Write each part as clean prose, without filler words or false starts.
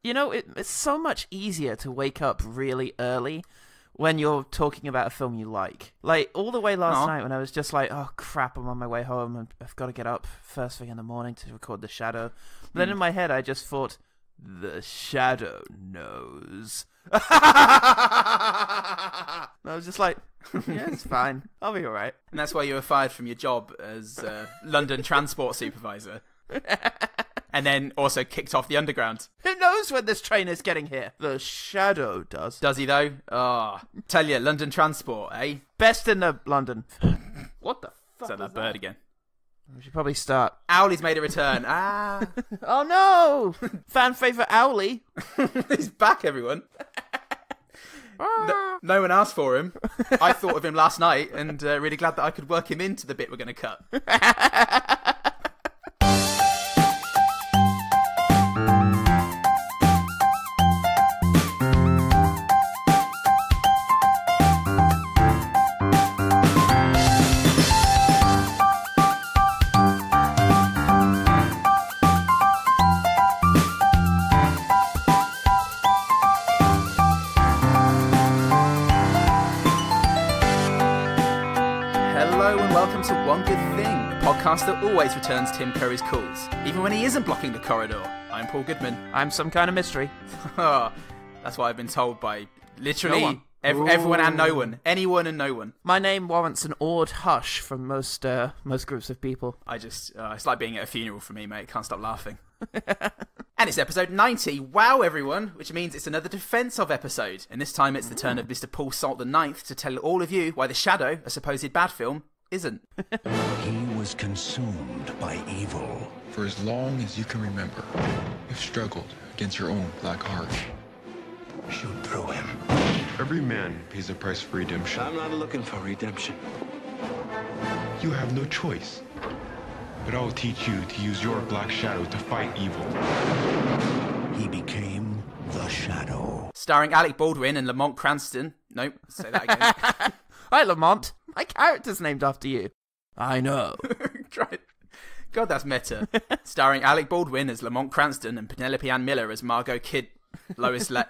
You know, it's so much easier to wake up really early when you're talking about a film you like. Like, all the way last night when I was just like, oh crap, I'm on my way home and I've got to get up first thing in the morning to record The Shadow. But then in my head I just thought, The Shadow knows. I was just like, yeah, it's fine. I'll be alright. And that's why you were fired from your job as London transport supervisor. And then also kicked off the Underground. Who knows when this train is getting here? The Shadow does. Does he, though? Oh, tell you, London Transport, eh? Best in the London. What the fuck is that bird again? We should probably start. Owlie's made a return. Ah. Oh, no! Fan favourite Owlie. He's back, everyone. No one asked for him. I thought of him last night and really glad that I could work him into the bit we're going to cut. That always returns Tim Curry's calls, even when he isn't blocking the corridor. I'm Paul Goodman. I'm some kind of mystery. That's what I've been told by literally everyone and no one. Anyone and no one. My name warrants an awed hush from most groups of people. It's like being at a funeral for me, mate. Can't stop laughing. And it's episode 90. Wow, everyone. Which means it's another Defence of episode. And this time it's the turn of Mr. Paul Salt the Ninth to tell all of you why The Shadow, a supposed bad film, isn't. He was consumed by evil. For as long as you can remember, you've struggled against your own black heart. Shoot through him. Every man pays a price for redemption. I'm not looking for redemption. You have no choice. But I will teach you to use your black shadow to fight evil. He became the Shadow. Starring Alec Baldwin and Lamont Cranston. Nope, say that again. Hi, Lamont. My character's named after you. I know. God, that's meta. Starring Alec Baldwin as Lamont Cranston and Penelope Ann Miller as Margot Kidd. What a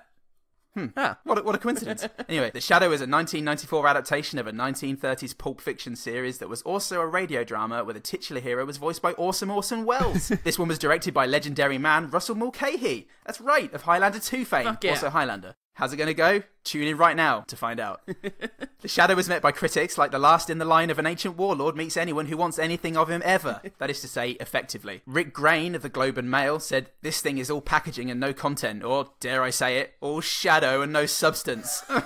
coincidence. Anyway, The Shadow is a 1994 adaptation of a 1930s pulp fiction series that was also a radio drama where the titular hero was voiced by awesome Orson Welles. This one was directed by legendary man Russell Mulcahy. That's right, of Highlander 2 fame. Yeah. Also Highlander. How's it going to go? Tune in right now to find out. The Shadow was met by critics like the last in the line of an ancient warlord meets anyone who wants anything of him ever. That is to say, effectively. Rick Grain of the Globe and Mail said, "This thing is all packaging and no content, or, dare I say it, all shadow and no substance." I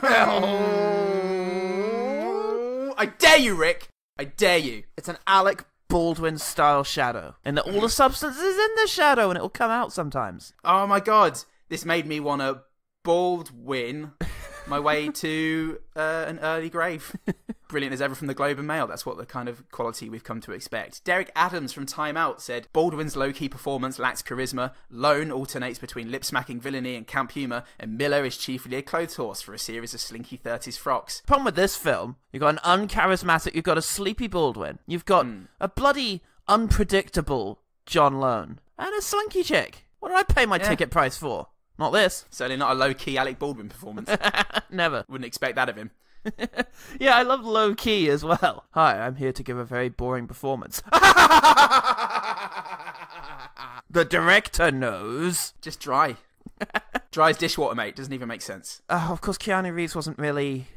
dare you, Rick! I dare you. It's an Alec Baldwin style shadow, and that all the substance is in the shadow and it will come out sometimes. Oh my god, this made me want to Baldwin my way to an early grave. Brilliant as ever from the Globe and Mail. That's what the kind of quality we've come to expect. Derek Adams from Time Out said, "Baldwin's low-key performance lacks charisma, Lone alternates between lip-smacking villainy and camp humour, and Miller is chiefly a clothes horse for a series of slinky 30s frocks." Problem with this film, you've got an uncharismatic, you've got a sleepy Baldwin, you've got a bloody unpredictable John Lone, and a slinky chick. What did I pay my ticket price for? Not this. Certainly not a low-key Alec Baldwin performance. Never. Wouldn't expect that of him. Yeah, I love low-key as well. Hi, I'm here to give a very boring performance. The director knows. Just dry. Dry as dishwater, mate. Doesn't even make sense. Of course, Keanu Reeves wasn't really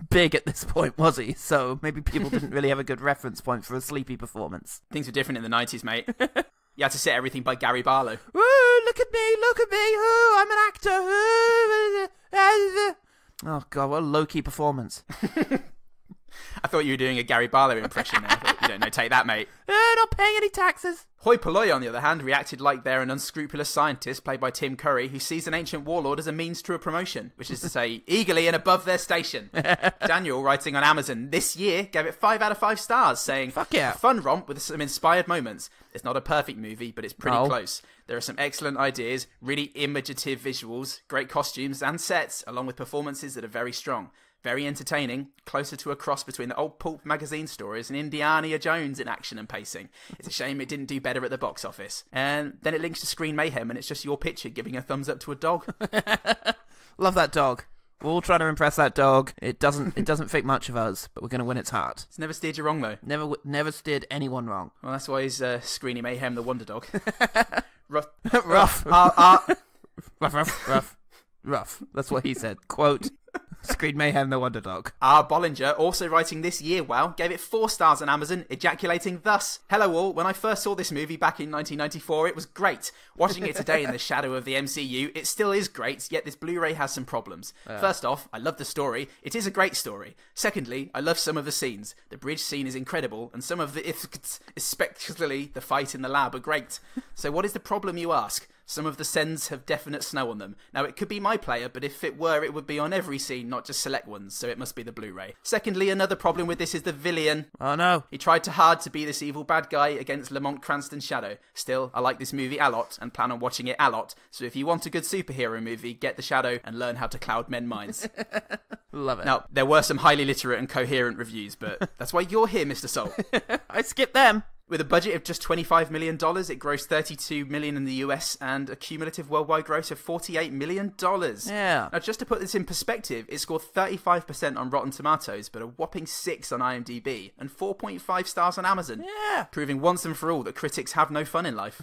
big at this point, was he? So maybe people didn't really have a good reference point for a sleepy performance. Things were different in the 90s, mate. You had to set everything by Gary Barlow. Ooh, look at me, ooh, I'm an actor. Oh, God, what a low-key performance. I thought you were doing a Gary Barlow impression there. You don't know, take that, mate. Not paying any taxes. Hoi Polloi, on the other hand, reacted like they're an unscrupulous scientist played by Tim Curry who sees an ancient warlord as a means to a promotion, which is to say, eagerly and above their station. Daniel, writing on Amazon this year, gave it 5 out of 5 stars, saying, "Fuck yeah. Fun romp with some inspired moments. It's not a perfect movie, but it's pretty close. There are some excellent ideas, really imaginative visuals, great costumes and sets, along with performances that are very strong. Very entertaining, closer to a cross between the old pulp magazine stories and Indiana Jones in action and pacing. It's a shame it didn't do better at the box office. And then it links to Screen Mayhem, and it's just your picture giving a thumbs up to a dog. Love that dog. We're all trying to impress that dog. It doesn't think much of us, but we're going to win its heart. It's never steered you wrong, though. Never steered anyone wrong. Well, that's why he's Screeny Mayhem, the Wonder Dog. Rough. Rough. That's what he said. Quote, Screen Mayhem, the Wonder Dog. R. Bollinger, also writing this year, gave it 4 stars on Amazon, ejaculating thus: "Hello all, when I first saw this movie back in 1994, it was great. Watching it today in the shadow of the MCU, it still is great, yet this Blu-ray has some problems. First off, I love the story. It is a great story. Secondly, I love some of the scenes. The bridge scene is incredible, and some of the especially the fight in the lab, are great. So what is the problem, you ask? Some of the scenes have definite snow on them. Now, it could be my player, but if it were, it would be on every scene, not just select ones, so it must be the Blu-ray. Secondly, another problem with this is the villain. Oh, no. He tried too hard to be this evil bad guy against Lamont Cranston's shadow. Still, I like this movie a lot, and plan on watching it a lot, so if you want a good superhero movie, get The Shadow and learn how to cloud men minds." Love it. Now, there were some highly literate and coherent reviews, but that's why you're here, Mr. Salt. I skipped them. With a budget of just $25 million, it grossed $32 million in the US and a cumulative worldwide gross of $48 million. Yeah. Now, just to put this in perspective, it scored 35% on Rotten Tomatoes, but a whopping 6 on IMDb and 4.5 stars on Amazon. Yeah. Proving once and for all that critics have no fun in life.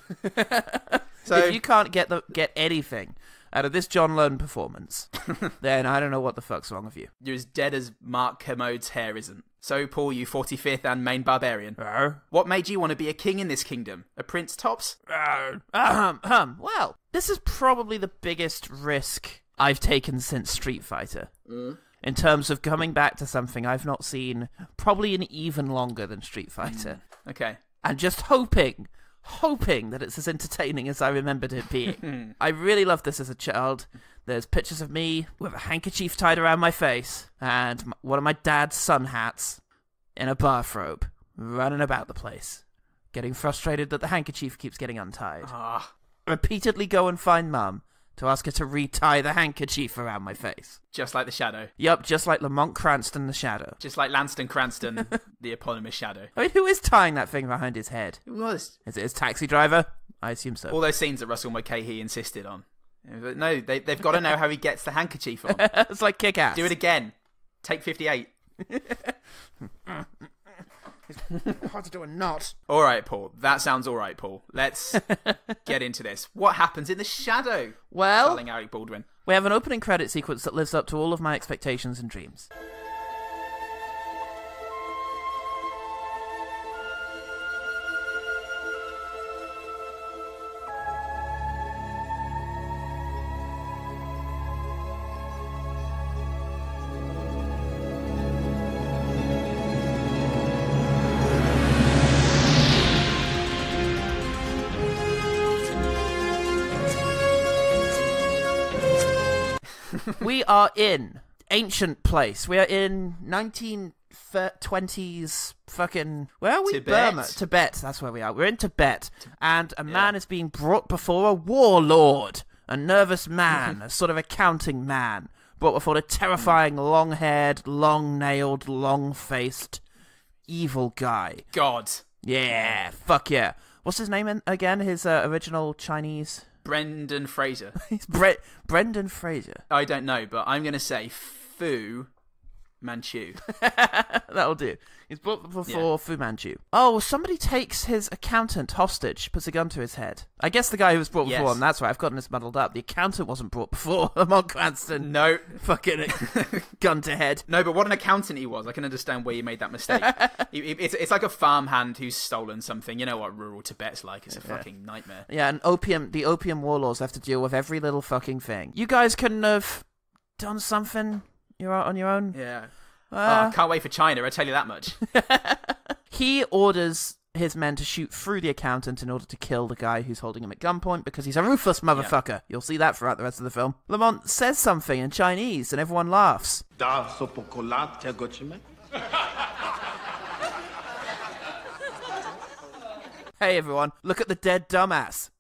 So, if you can't get anything out of this John Lone performance, then I don't know what the fuck's wrong with you. You're as dead as Mark Kermode's hair isn't. So, Paul, you 45th and main barbarian. What made you want to be a king in this kingdom? A prince tops? Well, this is probably the biggest risk I've taken since Street Fighter. In terms of coming back to something I've not seen probably in even longer than Street Fighter. Okay. And just hoping that it's as entertaining as I remembered it being. I really loved this as a child. There's pictures of me with a handkerchief tied around my face and one of my dad's sun hats in a bathrobe, running about the place, getting frustrated that the handkerchief keeps getting untied. Repeatedly go and find Mum to ask her to retie the handkerchief around my face. Just like the Shadow. Yup, just like Lamont Cranston, the Shadow. Just like Lanston Cranston, the eponymous Shadow. I mean, who is tying that thing behind his head? It was. Is it his taxi driver? I assume so. All those scenes that Russell Mulcahy insisted on. No, they've got to know how he gets the handkerchief on. It's like Kick-Ass. Do it again. Take 58. Hard to do a knot. All right, Paul. That sounds all right, Paul. Let's get into this. What happens in The Shadow? Well, starring Alec Baldwin. We have an opening credit sequence that lives up to all of my expectations and dreams. We are in ancient place. We are in 1920s fucking... Where are we? Tibet. Burma. Tibet, that's where we are. We're in Tibet, and a man is being brought before a warlord. A nervous man, a sort of accounting man, brought before a terrifying, long-haired, long-nailed, long-faced, evil guy. God. Yeah, fuck yeah. What's his name again? His original Chinese... Brendan Fraser. He's Brendan Fraser. I don't know, but I'm going to say Fu Manchu. That'll do. He's brought before Fu Manchu. Oh, somebody takes his accountant hostage, puts a gun to his head. I guess the guy who was brought before him, that's right, I've gotten this muddled up. The accountant wasn't brought before Lamont Cranston. No. Fucking gun to head. No, but what an accountant he was. I can understand where you made that mistake. It's like a farmhand who's stolen something. You know what rural Tibet's like. It's a fucking nightmare. Yeah, and the opium warlords have to deal with every little fucking thing. You guys couldn't have done something... You're out on your own? Yeah. I can't wait for China, I tell you that much. He orders his men to shoot through the accountant in order to kill the guy who's holding him at gunpoint because he's a ruthless motherfucker. Yeah. You'll see that throughout the rest of the film. Lamont says something in Chinese and everyone laughs. Hey everyone, look at the dead dumbass.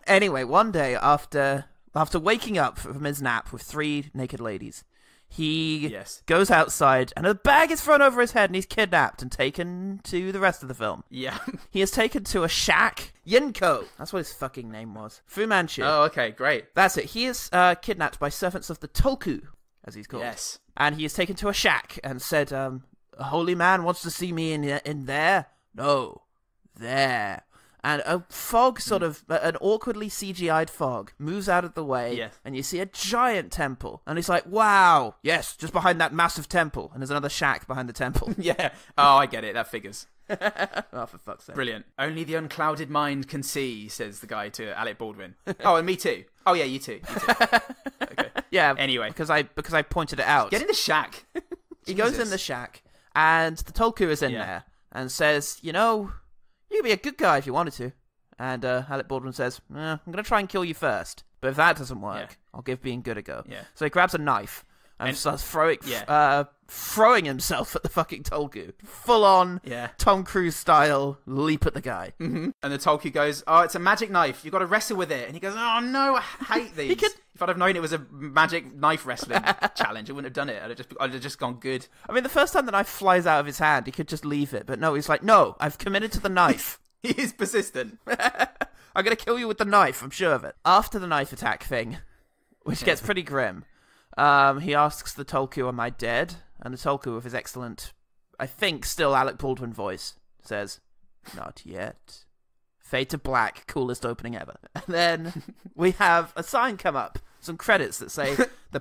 Anyway, one day after waking up from his nap with 3 naked ladies, he goes outside, and a bag is thrown over his head, and he's kidnapped and taken to the rest of the film. Yeah. He is taken to a shack. Yinko! That's what his fucking name was. Fu Manchu. Oh, okay, great. That's it. He is kidnapped by servants of the Tulku, as he's called. Yes. And he is taken to a shack and said, a holy man wants to see me in there? No. There. And a fog, sort of, an awkwardly CGI'd fog, moves out of the way, and you see a giant temple. And he's like, wow, yes, just behind that massive temple. And there's another shack behind the temple. Yeah. Oh, I get it. That figures. Oh, for fuck's sake. Brilliant. Only the unclouded mind can see, says the guy to Alec Baldwin. Oh, and me too. Oh, yeah, you too. Okay. Yeah. Anyway. Because I pointed it out. Get in the shack. He goes in the shack, and the Tulku is in there, and says, you know... You could be a good guy if you wanted to. And Alec Baldwin says, I'm going to try and kill you first. But if that doesn't work, I'll give being good a go. Yeah. So he grabs a knife and starts throwing himself at the fucking Tulku. Full on, Tom Cruise style, leap at the guy. Mm-hmm. And the Tulku goes, oh, it's a magic knife. You've got to wrestle with it. And he goes, oh no, I hate these. If I'd have known it was a magic knife wrestling challenge, I wouldn't have done it. I'd have just gone good. I mean, the first time the knife flies out of his hand, he could just leave it. But no, he's like, no, I've committed to the knife. He is persistent. I'm going to kill you with the knife, I'm sure of it. After the knife attack thing, which gets pretty grim, he asks the Tulku, am I dead? And the Tulku, with his excellent, I think still Alec Baldwin voice, says, not yet. Fade to black, coolest opening ever. And then we have a sign come up, some credits that say the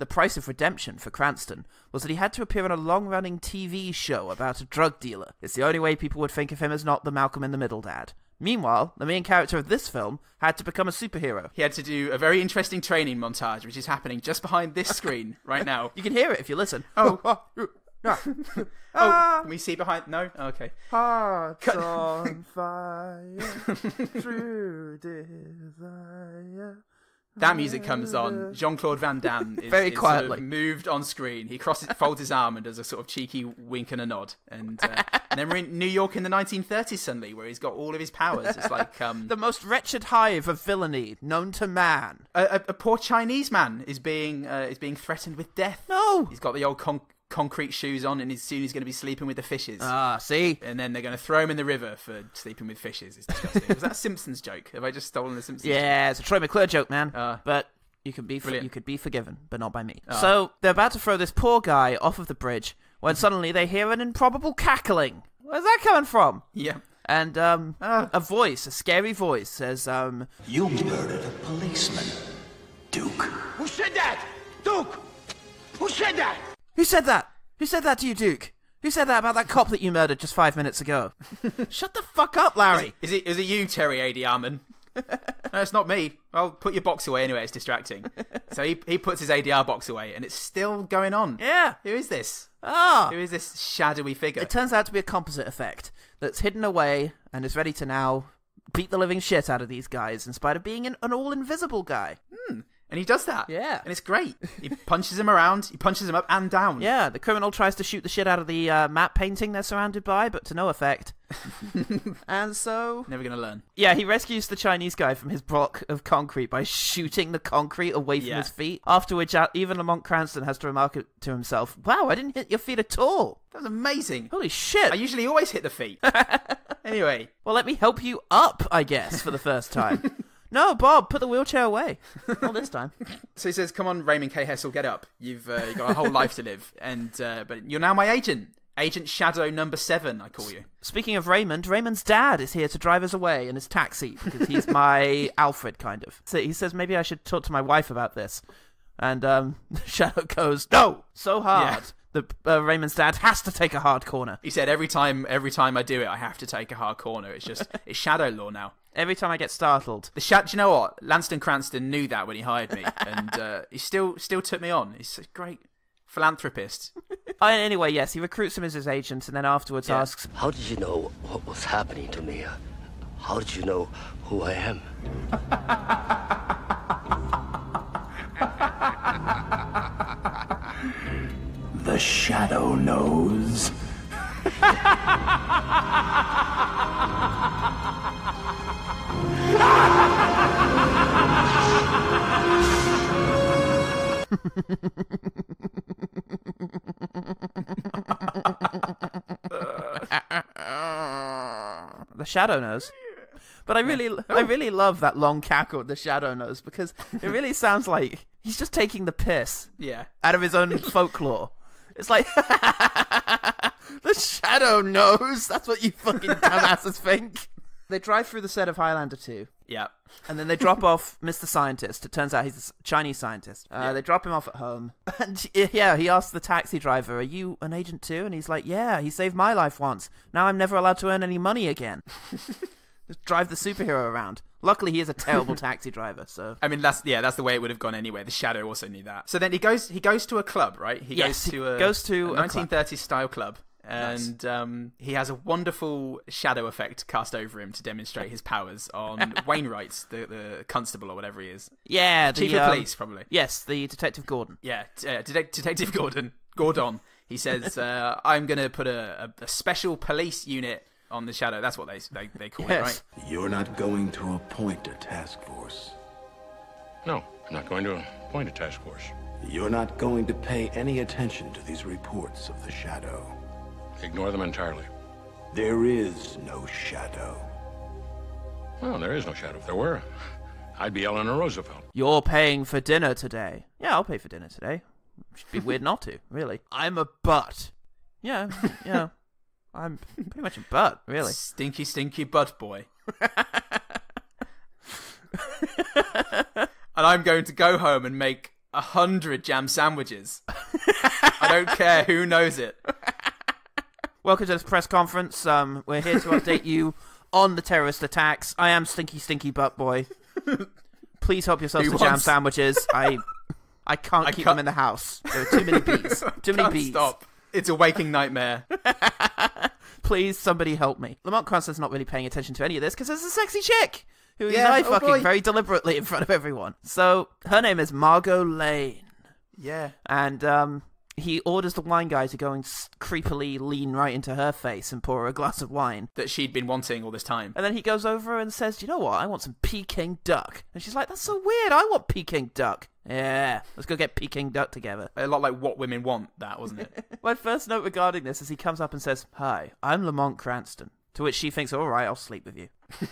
price of redemption for Cranston was that he had to appear on a long-running TV show about a drug dealer. It's the only way people would think of him as not the Malcolm in the Middle dad. Meanwhile, the main character of this film had to become a superhero. He had to do a very interesting training montage, which is happening just behind this screen right now. You can hear it if you listen. Oh, can we see behind? No? Oh, okay. Hearts on fire, true desire. That music comes on. Jean-Claude Van Damme is very quietly sort of moved on screen. He folds his arm and does a sort of cheeky wink and a nod. And then we're in New York in the 1930s suddenly, where he's got all of his powers. It's like the most wretched hive of villainy known to man. A poor Chinese man is being threatened with death. No, he's got the old concrete shoes on, and soon he's going to be sleeping with the fishes. Ah, see? And then they're going to throw him in the river for sleeping with fishes. It's disgusting. Was that a Simpsons joke? Have I just stolen the Simpsons joke? It's a Troy McClure joke, man. But you could be forgiven, but not by me. So they're about to throw this poor guy off of the bridge when suddenly they hear an improbable cackling. Where's that coming from? Yeah. And a scary voice says, You murdered a policeman, Duke. Who said that? Duke! Who said that? Who said that? Who said that to you, Duke? Who said that about that cop that you murdered just 5 minutes ago? Shut the fuck up, Larry. Is it you, Terry A.D. Arman? No, it's not me. Well, put your box away anyway, it's distracting. So he puts his ADR box away, and it's still going on. Yeah. Who is this? Who is this shadowy figure? It turns out to be a composite effect that's hidden away and is ready to now beat the living shit out of these guys in spite of being an all-invisible guy. And he does that. Yeah. And it's great. He punches him around, he punches him up and down. Yeah, the criminal tries to shoot the shit out of the matte painting they're surrounded by, but to no effect. And so... Never gonna learn. Yeah, he rescues the Chinese guy from his block of concrete by shooting the concrete away from his feet, after which even Lamont Cranston has to remark it to himself, wow, I didn't hit your feet at all. That was amazing. Holy shit. I usually always hit the feet. Anyway. Well, let me help you up, I guess, for the first time. No, Bob, put the wheelchair away. Not this time. So he says, come on, Raymond K. Hessel, get up. You've got a whole life to live. And but you're now my agent. Agent Shadow number 7, I call you. Speaking of Raymond, Raymond's dad is here to drive us away in his taxi, because he's my Alfred, kind of. So he says, maybe I should talk to my wife about this. And Shadow goes, no, so hard. Yeah. Raymond's dad has to take a hard corner. He said, every time I do it, I have to take a hard corner. It's Shadow law now. Every time I get startled. Do you know what? Lanston Cranston knew that when he hired me, and he still took me on. He's a great philanthropist. Anyway, yes, he recruits him as his agent, and then afterwards asks, how did you know what was happening to me? How did you know who I am? The Shadow knows. The shadow knows. But I really love that long cackle the shadow knows, because it really sounds like he's just taking the piss out of his own folklore. It's like, the shadow knows. That's what you fucking dumbasses think. They drive through the set of Highlander 2. Yeah. And then they drop off Mr. Scientist. It turns out he's a Chinese scientist. They drop him off at home. And he asks the taxi driver, "Are you an agent too?" And he's like, "Yeah, he saved my life once. Now I'm never allowed to earn any money again." Just drive the superhero around. Luckily, he is a terrible taxi driver, so... I mean, that's the way it would have gone anyway. The Shadow also knew that. So then he goes to a club, right? He goes to a 1930s style club. And he has a wonderful shadow effect cast over him to demonstrate his powers on Wainwright, the constable or whatever he is. Yeah, Chief of police, probably. Yes, the Detective Gordon. Yeah, Detective Gordon. He says, "I'm going to put a special police unit on the Shadow." That's what they call it, right? You're not going to appoint a task force. No, I'm not going to appoint a task force. You're not going to pay any attention to these reports of the Shadow. Ignore them entirely. There is no Shadow. Well, there is no Shadow. If there were, I'd be Eleanor Roosevelt. You're paying for dinner today. Yeah, I'll pay for dinner today. Should be weird not to, really. I'm a butt. Yeah. I'm pretty much a butt, really. Stinky, stinky butt boy. And I'm going to go home and make 100 jam sandwiches. I don't care who knows it. Welcome to this press conference. We're here to update you on the terrorist attacks. I am Stinky Stinky Butt Boy. Please help yourselves to jam sandwiches. I can't keep them in the house. There are too many bees. Too many bees. Stop. It's a waking nightmare. Please, somebody help me. Lamont Cranston's not really paying attention to any of this because there's a sexy chick who he's eye-fucking very deliberately in front of everyone. So, her name is Margot Lane. Yeah. And, he orders the wine guy to go and creepily lean right into her face and pour her a glass of wine that she'd been wanting all this time. And then he goes over and says, "You know what? I want some Peking duck." And she's like, "That's so weird. I want Peking duck." Yeah, let's go get Peking duck together. A lot like What Women Want, that, wasn't it? My first note regarding this is he comes up and says, "Hi, I'm Lamont Cranston." To which she thinks, "All right, I'll sleep with you."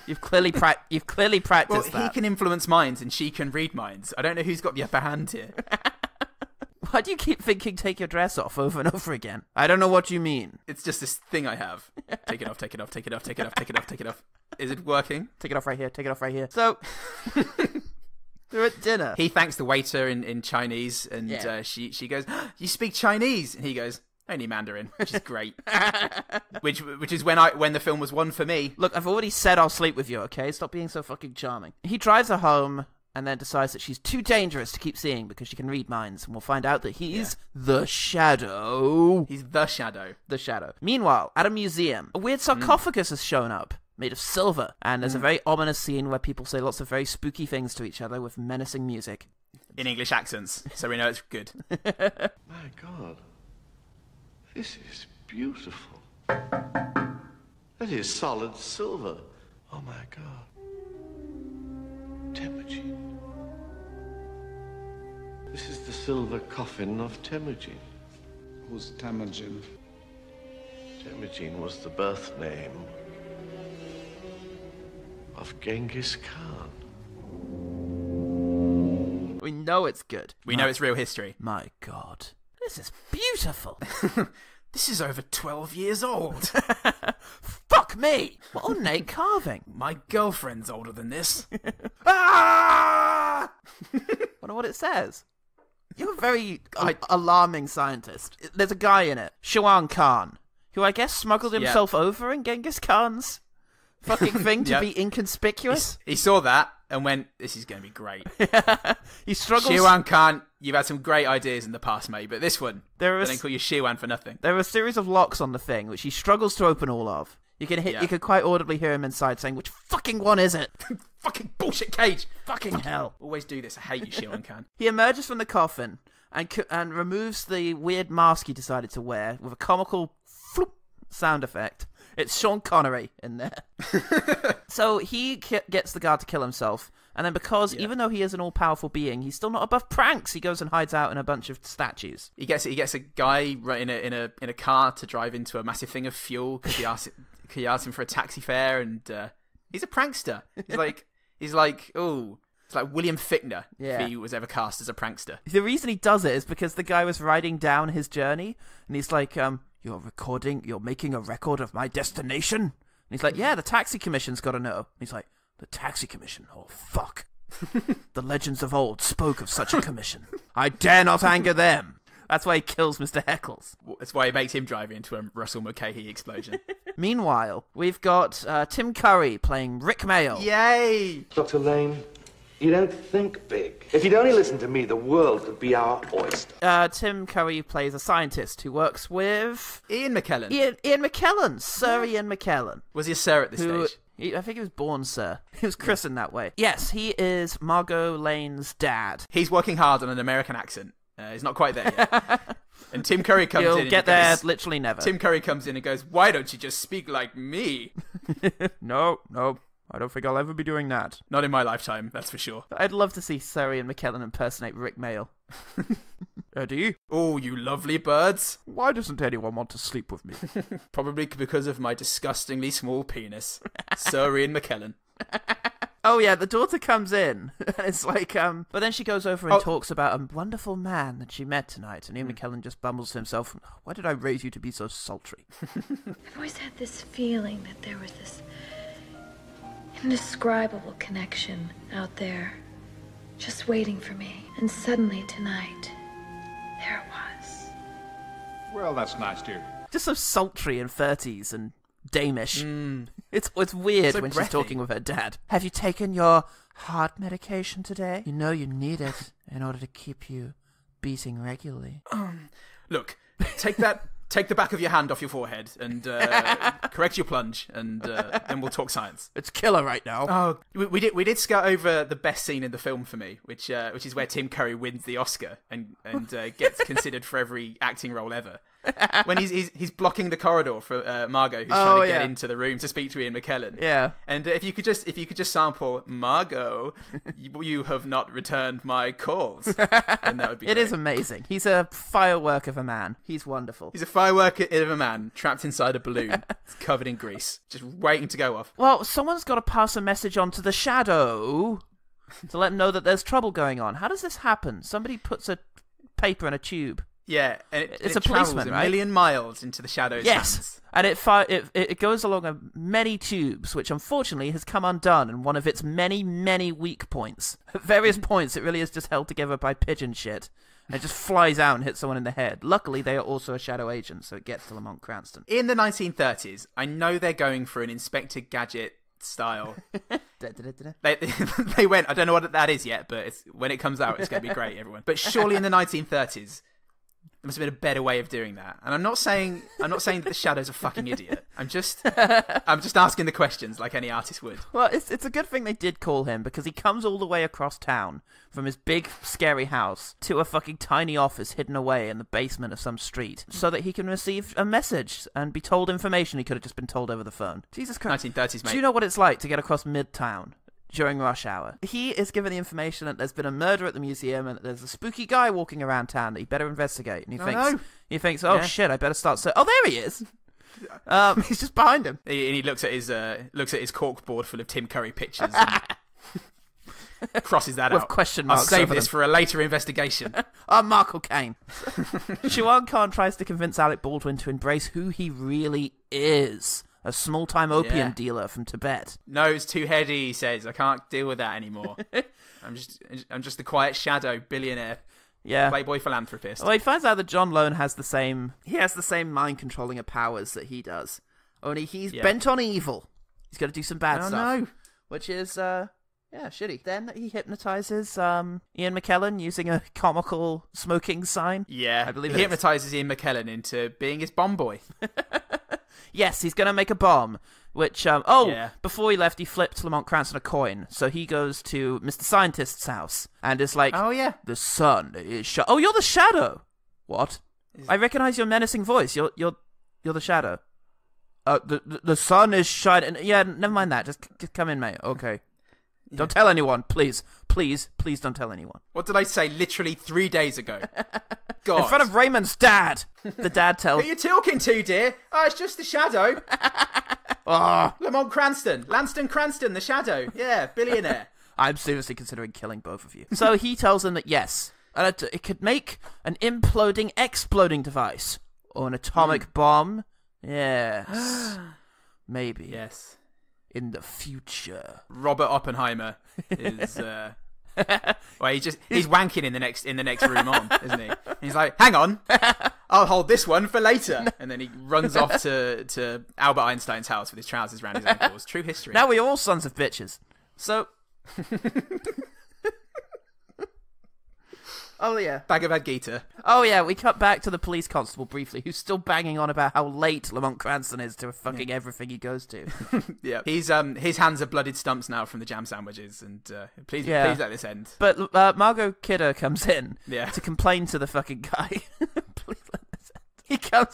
You've clearly practiced that. He can influence minds and she can read minds. I don't know who's got the upper hand here. Why do you keep thinking take your dress off over and over again? I don't know what you mean. It's just this thing I have. Take it off, take it off, take it off, take it off, take it off, take it off. Is it working? Take it off right here, take it off right here. So, they're at dinner. He thanks the waiter in Chinese, and she goes, "You speak Chinese?" And he goes, "Only Mandarin," which is great. which is when the film was one for me. Look, I've already said I'll sleep with you, okay? Stop being so fucking charming. He drives her home and then decides that she's too dangerous to keep seeing because she can read minds, and we'll find out that he's the Shadow. He's the Shadow. The Shadow. Meanwhile, at a museum, a weird sarcophagus has shown up, made of silver, and there's a very ominous scene where people say lots of very spooky things to each other with menacing music. In English accents, so we know it's good. My God, this is beautiful. That is solid silver. Oh my God. Temujin. This is the silver coffin of Temujin. Who's Temujin? Temujin was the birth name of Genghis Khan. We know it's good. We know it's real history. My God. This is beautiful. This is over 12 years old. Fuck me! What ornate carving. My girlfriend's older than this. Ah! Wonder what it says. You're a very alarming scientist. There's a guy in it, Shawan Khan, who I guess smuggled himself over in Genghis Khan's fucking thing to be inconspicuous. He saw that and went, "This is going to be great." He struggles. Shawan Khan, you've had some great ideas in the past, mate, but this one, they don't call you Shawan for nothing. There are a series of locks on the thing, which he struggles to open all of. You can quite audibly hear him inside saying, "Which fucking one is it?" Fucking bullshit cage. Fucking hell. Always do this. I hate you, Shawan Khan. He emerges from the coffin and removes the weird mask he decided to wear with a comical floop sound effect. It's Sean Connery in there. So he gets the guard to kill himself, and then because even though he is an all-powerful being, he's still not above pranks. He goes and hides out in a bunch of statues. He gets a guy right in a car to drive into a massive thing of fuel because He asks him for a taxi fare, and he's a prankster. He's like, it's like William Fichtner if he was ever cast as a prankster. The reason he does it is because the guy was writing down his journey, and he's like, you're making a record of my destination? And he's like, yeah, the taxi commission's got to know. And he's like, the taxi commission? Oh, fuck. The legends of old spoke of such a commission. I dare not anger them. That's why he kills Mr. Heckles. That's why he makes him drive into a Russell Mulcahy explosion. Meanwhile, we've got Tim Curry playing Rick Mayall. Yay! Dr. Lane, you don't think big. If you'd only listen to me, the world could be our oyster. Tim Curry plays a scientist who works with... Ian Mckellan. Ian Mckellan. Sir Ian Mckellan. Was he a sir at this stage? I think he was born Sir. He was christened that way. Yes, he is Margot Lane's dad. He's working hard on an American accent. He's not quite there yet. And Tim Curry comes in. You'll get there literally never. Tim Curry comes in and goes, why don't you just speak like me? No. I don't think I'll ever be doing that. Not in my lifetime, that's for sure. I'd love to see Sir Ian McKellen impersonate Rick Mayall. Eddie? Oh, you lovely birds. Why doesn't anyone want to sleep with me? Probably because of my disgustingly small penis. Sir Ian McKellen. Oh yeah, the daughter comes in, and it's like, but then she goes over and talks about a wonderful man that she met tonight, and Ian McKellen just bumbles to himself, why did I raise you to be so sultry? I've always had this feeling that there was this indescribable connection out there, just waiting for me, and suddenly tonight, there it was. Well, that's nice, dear. Just so sultry and 30s and Damish. It's weird so when she's talking with her dad. Have you taken your heart medication today? You know you need it in order to keep you beating regularly. Look, take the back of your hand off your forehead and correct your plunge, and then we'll talk science. It's killer right now. Oh, we did skirt over the best scene in the film for me, which is where Tim Curry wins the Oscar and gets considered for every acting role ever. When he's blocking the corridor for Margot, who's trying to get into the room to speak to Ian McKellen. Yeah. And if you could just sample Margot, you have not returned my calls, and that would be great. It is amazing. He's a firework of a man. He's wonderful. He's a firework of a man trapped inside a balloon. It's covered in grease, just waiting to go off. Well, someone's got to pass a message on to the Shadow to let him know that there's trouble going on. How does this happen? Somebody puts a paper in a tube. Yeah, and it's a policeman, right? 1,000,000 miles into the Shadow's hands. And it goes along many tubes, which unfortunately has come undone in one of its many, many weak points. At various points, it really is just held together by pigeon shit. And it just flies out and hits someone in the head. Luckily, they are also a Shadow agent, so it gets to Lamont Cranston. In the 1930s, I know they're going for an Inspector Gadget style. They went, I don't know what that is yet, but when it comes out, it's going to be great, everyone. But surely in the 1930s, there must have been a better way of doing that. And I'm not saying that the Shadow's a fucking idiot. I'm just asking the questions like any artist would. Well, it's a good thing they did call him, because he comes all the way across town from his big, scary house to a fucking tiny office hidden away in the basement of some street so that he can receive a message and be told information he could have just been told over the phone. Jesus Christ. 1930s, mate. Do you know what it's like to get across Midtown during rush hour? He is given the information that there's been a murder at the museum and that there's a spooky guy walking around town that he better investigate. And he thinks, shit, I better start. Oh, there he is. He's just behind him. And he looks at his cork board full of Tim Curry pictures. And crosses that with out. Question marks. I'll save this for a later investigation. Michael Caine. Siobhan Khan tries to convince Alec Baldwin to embrace who he really is. A small-time opium dealer from Tibet. No, it's too heady, he says. I can't deal with that anymore. I'm just the quiet shadow billionaire. Yeah. Playboy philanthropist. Well, he finds out that John Lone has the same mind-controlling powers that he does. Only he's bent on evil. He's got to do some bad stuff. No. Which is, shitty. Then he hypnotizes Ian McKellen using a comical smoking sign. Yeah, I believe he hypnotizes Ian McKellen into being his bomb boy. Yes, he's going to make a bomb, which, before he left, he flipped Lamont Cranston a coin. So he goes to Mr. Scientist's house and is like, oh, yeah. The sun is... Oh, you're the Shadow! What? I recognize your menacing voice. You're the Shadow. The sun is shining... Yeah, never mind that. Just come in, mate. Okay. Yeah. Don't tell anyone, please. Please don't tell anyone. What did I say literally 3 days ago? God. In front of Raymond's dad. The dad tells... Who are you talking to, dear? Oh, it's just the Shadow. Oh, Lamont Cranston. Lanston Cranston, the Shadow. Yeah, billionaire. I'm seriously considering killing both of you. So he tells them that yes, it could make an imploding, exploding device. Or an atomic bomb. Yes. Maybe. Yes. In the future. Robert Oppenheimer is well, he's wanking in the next room on, isn't he? He's like, hang on, I'll hold this one for later. And then he runs off to Albert Einstein's house with his trousers around his ankles. True history. Now we're all sons of bitches. So oh yeah. Bhagavad Gita. Oh yeah, we cut back to the police constable briefly, who's still banging on about how late Lamont Cranston is to fucking everything he goes to. Yeah. He's his hands are bloodied stumps now from the jam sandwiches, and please let this end. But Margot Kidder comes in to complain to the fucking guy. Please let this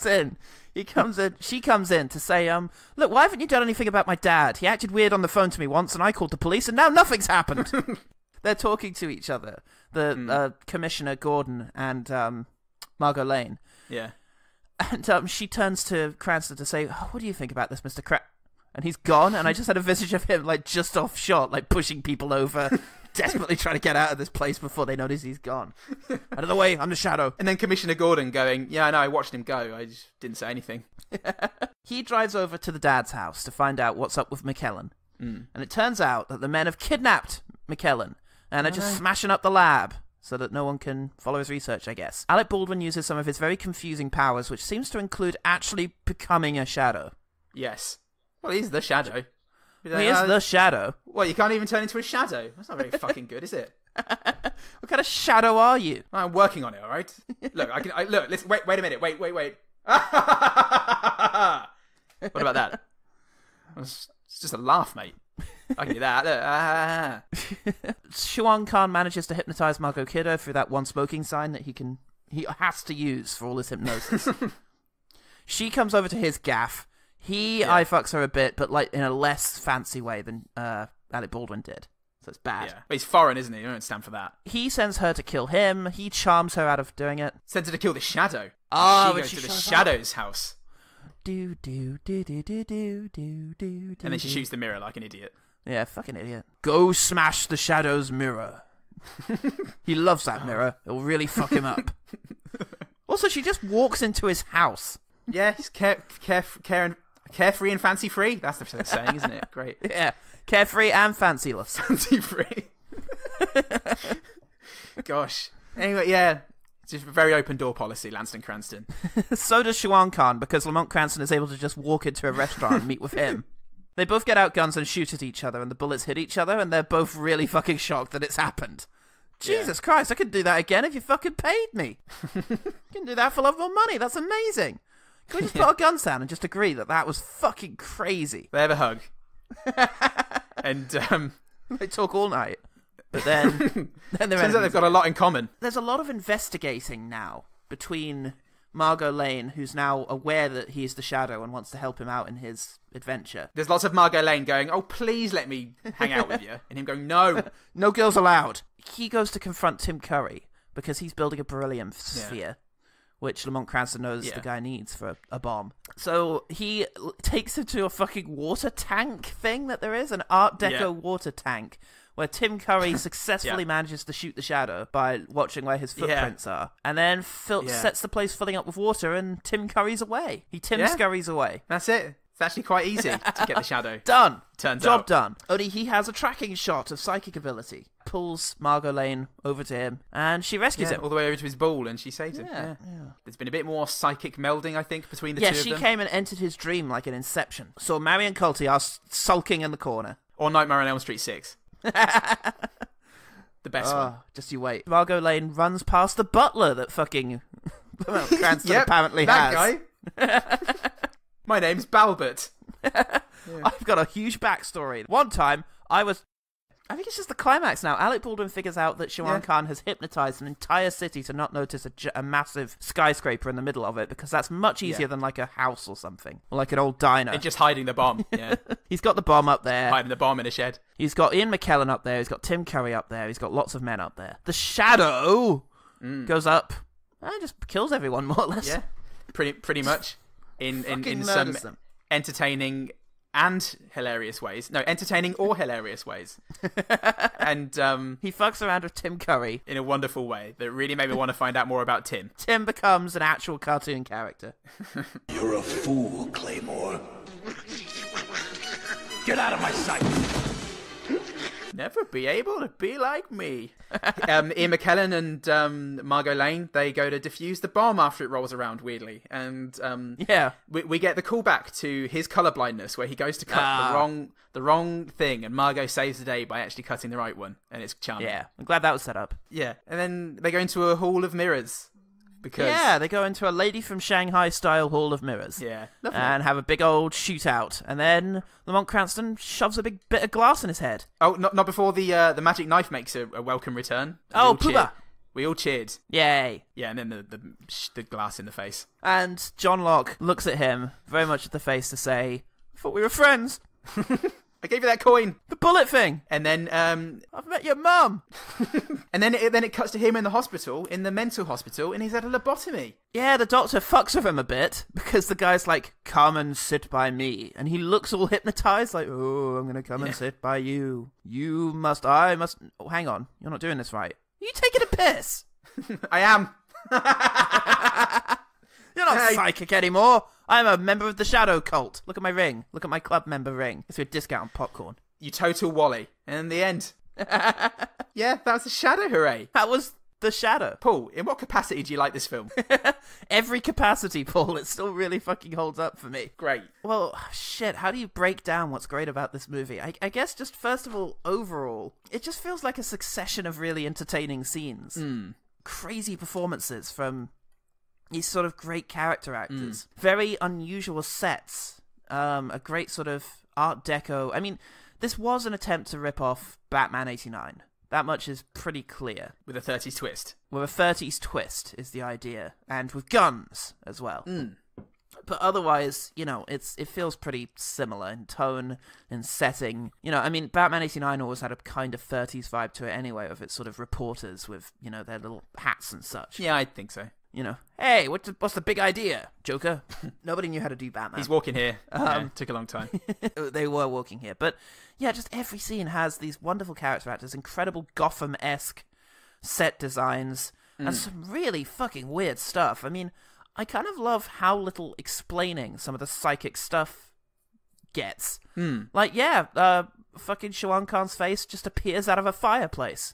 end. She comes in to say, look, why haven't you done anything about my dad? He acted weird on the phone to me once and I called the police and now nothing's happened. They're talking to each other. The Commissioner Gordon and Margot Lane. Yeah. And she turns to Cranston to say, what do you think about this, Mr. And he's gone, and I just had a visage of him, like, just off shot, like, pushing people over, desperately trying to get out of this place before they notice he's gone. Out of the way, I'm the Shadow. And then Commissioner Gordon going, yeah, I know, I watched him go, I just didn't say anything. He drives over to the dad's house to find out what's up with McKellen. And it turns out that the men have kidnapped McKellen and are just smashing up the lab so that no one can follow his research, I guess. Alec Baldwin uses some of his very confusing powers, which seems to include actually becoming a shadow. Yes. Well, he's the Shadow. He is the Shadow. Well, you can't even turn into a shadow. That's not very fucking good, is it? What kind of shadow are you? I'm working on it, all right? Look, look, listen, wait a minute. Wait. What about that? It's just a laugh, mate. I can do that. Shuan Khan manages to hypnotize Margot Kidder through that one smoking sign that he has to use for all his hypnosis. She comes over to his gaff. Eye fucks her a bit, but like in a less fancy way than Alec Baldwin did. So it's bad. Yeah. But he's foreign, isn't he? You don't stand for that. He sends her to kill him. He charms her out of doing it. Sends her to kill the Shadow. Oh, she goes to the Shadow's house. And then she shoots the mirror like an idiot. Yeah, fucking idiot. Go smash the Shadow's mirror. He loves that mirror. It'll really fuck him up. Also, she just walks into his house. Yeah, he's carefree and fancy-free. That's the saying, isn't it? Great. Yeah, carefree and fancyless. Fancy-free. Gosh. Anyway, yeah. It's just a very open door policy, Lanston Cranston. So does Shuan Khan, because Lamont Cranston is able to just walk into a restaurant and meet with him. They both get out guns and shoot at each other, and the bullets hit each other, and they're both really fucking shocked that it's happened. Jesus Christ, I could do that again if you fucking paid me. You can do that for a lot more money. That's amazing. Can we just put our guns down and just agree that was fucking crazy? They have a hug. And they talk all night. But then turns out they've got a lot in common. There's a lot of investigating now between Margot Lane, who's now aware that he's the Shadow and wants to help him out in his adventure. There's lots of Margot Lane going, oh, please let me hang out with you. And him going, no. No girls allowed. He goes to confront Tim Curry because he's building a beryllium sphere, which Lamont Cranston knows the guy needs for a bomb. So he takes him to a fucking water tank thing that there is, an Art Deco water tank, where Tim Curry successfully manages to shoot the Shadow by watching where his footprints are. And then sets the place filling up with water, and Tim Curry's away. He Scurries away. That's it. It's actually quite easy to get the Shadow. Done. Turns out. Job done. Only he has a tracking shot of psychic ability. Pulls Margot Lane over to him, and she rescues him. All the way over to his ball, and she saves him. Yeah. There's been a bit more psychic melding, I think, between the two of them. Yeah, she came and entered his dream like an inception. So Marion Coulty are sulking in the corner. Or Nightmare on Elm Street 6. The best one. Just you wait. Margot Lane runs past the butler that fucking Cranston apparently that has. Guy. My name's Balbert. I've got a huge backstory. One time, I think it's just the climax now. Alec Baldwin figures out that Shuan Khan has hypnotized an entire city to not notice a massive skyscraper in the middle of it, because that's much easier than like a house or something. Or like an old diner. And just hiding the bomb. Yeah. He's got the bomb up there. Hiding the bomb in a shed. He's got Ian Mckellan up there. He's got Tim Curry up there. He's got lots of men up there. The Shadow goes up and just kills everyone, more or less. Yeah. Pretty much. In some entertaining and hilarious ways. No, entertaining or hilarious ways. And he fucks around with Tim Curry in a wonderful way that really made me want to find out more about Tim. Tim becomes an actual cartoon character. You're a fool, Claymore. Get out of my sight. Never be able to be like me. Ian Mckellan and Margot Lane, they go to defuse the bomb after it rolls around weirdly. And we get the callback to his colorblindness where he goes to cut the wrong thing, and Margot saves the day by actually cutting the right one, and it's charming. Yeah, I'm glad that was set up. Yeah, and then they go into a hall of mirrors. Because... they go into a Lady from Shanghai style hall of mirrors. Yeah. And have a big old shootout. And then Lamont Cranston shoves a big bit of glass in his head. Oh, not before the magic knife makes a welcome return. Pooba! We all cheered. Yay. Yeah, and then the glass in the face. And John Locke looks at him, very much at the face, to say, I thought we were friends. I gave you that coin. The bullet thing. And then, I've met your mum. And then it cuts to him in the hospital, in the mental hospital, and he's had a lobotomy. Yeah, the doctor fucks with him a bit, because the guy's like, come and sit by me. And he looks all hypnotized, like, oh, I'm going to come and sit by you. I must... Oh, hang on, you're not doing this right. Are you taking a piss? I am. You're not psychic anymore. I'm a member of the Shadow Cult. Look at my ring. Look at my club member ring. It's a discount on popcorn. You total Wally. And in the end... Yeah, that was the Shadow, hooray. That was the Shadow. Paul, in what capacity do you like this film? Every capacity, Paul. It still really fucking holds up for me. Great. Well, shit, how do you break down what's great about this movie? I guess just first of all, overall, it just feels like a succession of really entertaining scenes. Crazy performances from... these sort of great character actors. Very unusual sets. A great sort of Art Deco. I mean, this was an attempt to rip off Batman 89. That much is pretty clear. With a 30s twist. With a 30s twist is the idea. And with guns as well. But otherwise, it feels pretty similar in tone and setting. I mean, Batman 89 always had a kind of 30s vibe to it anyway, with its sort of reporters with, their little hats and such. Yeah, I think so. Hey, what's the big idea, Joker? Nobody knew how to do Batman. He's walking here. Took a long time. They were walking here. But, yeah, just every scene has these wonderful character actors, incredible Gotham-esque set designs, and some really fucking weird stuff. I mean, I kind of love how little explaining some of the psychic stuff gets. Like, fucking Shawan Khan's face just appears out of a fireplace.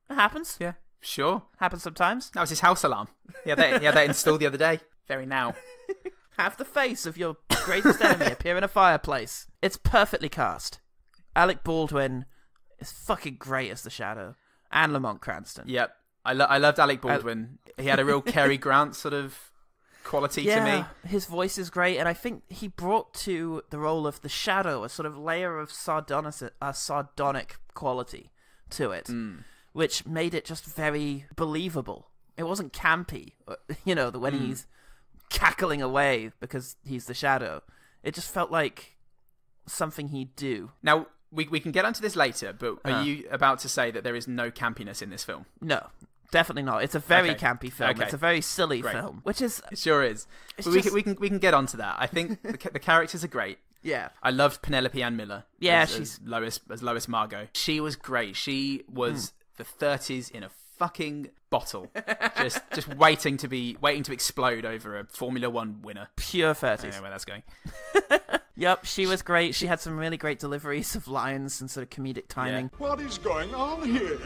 It happens. Yeah. Sure. Happens sometimes. That was his house alarm. He had that installed the other day. Very now. Have the face of your greatest enemy appear in a fireplace. It's perfectly cast. Alec Baldwin is fucking great as the Shadow. And Lamont Cranston. Yep. I loved Alec Baldwin. He had a real Cary Grant sort of quality to me. His voice is great, and I think he brought to the role of the Shadow a sort of layer of sardonic quality to it. Which made it just very believable. It wasn't campy, when he's cackling away because he's the Shadow. It just felt like something he'd do. Now, we can get onto this later, but are you about to say that there is no campiness in this film? No, definitely not. It's a very campy film. Okay. It's a very silly film, which is... It sure is. But we can get onto that. I think the characters are great. Yeah. I loved Penelope Ann Miller. Yeah, she's Lois Margot. She was great. She was... the 30s in a fucking bottle, just waiting to explode over a Formula 1 winner. Pure 30s. I don't know where that's going. Yep, she was great. She had some really great deliveries of lines and sort of comedic timing. Yeah. What is going on here?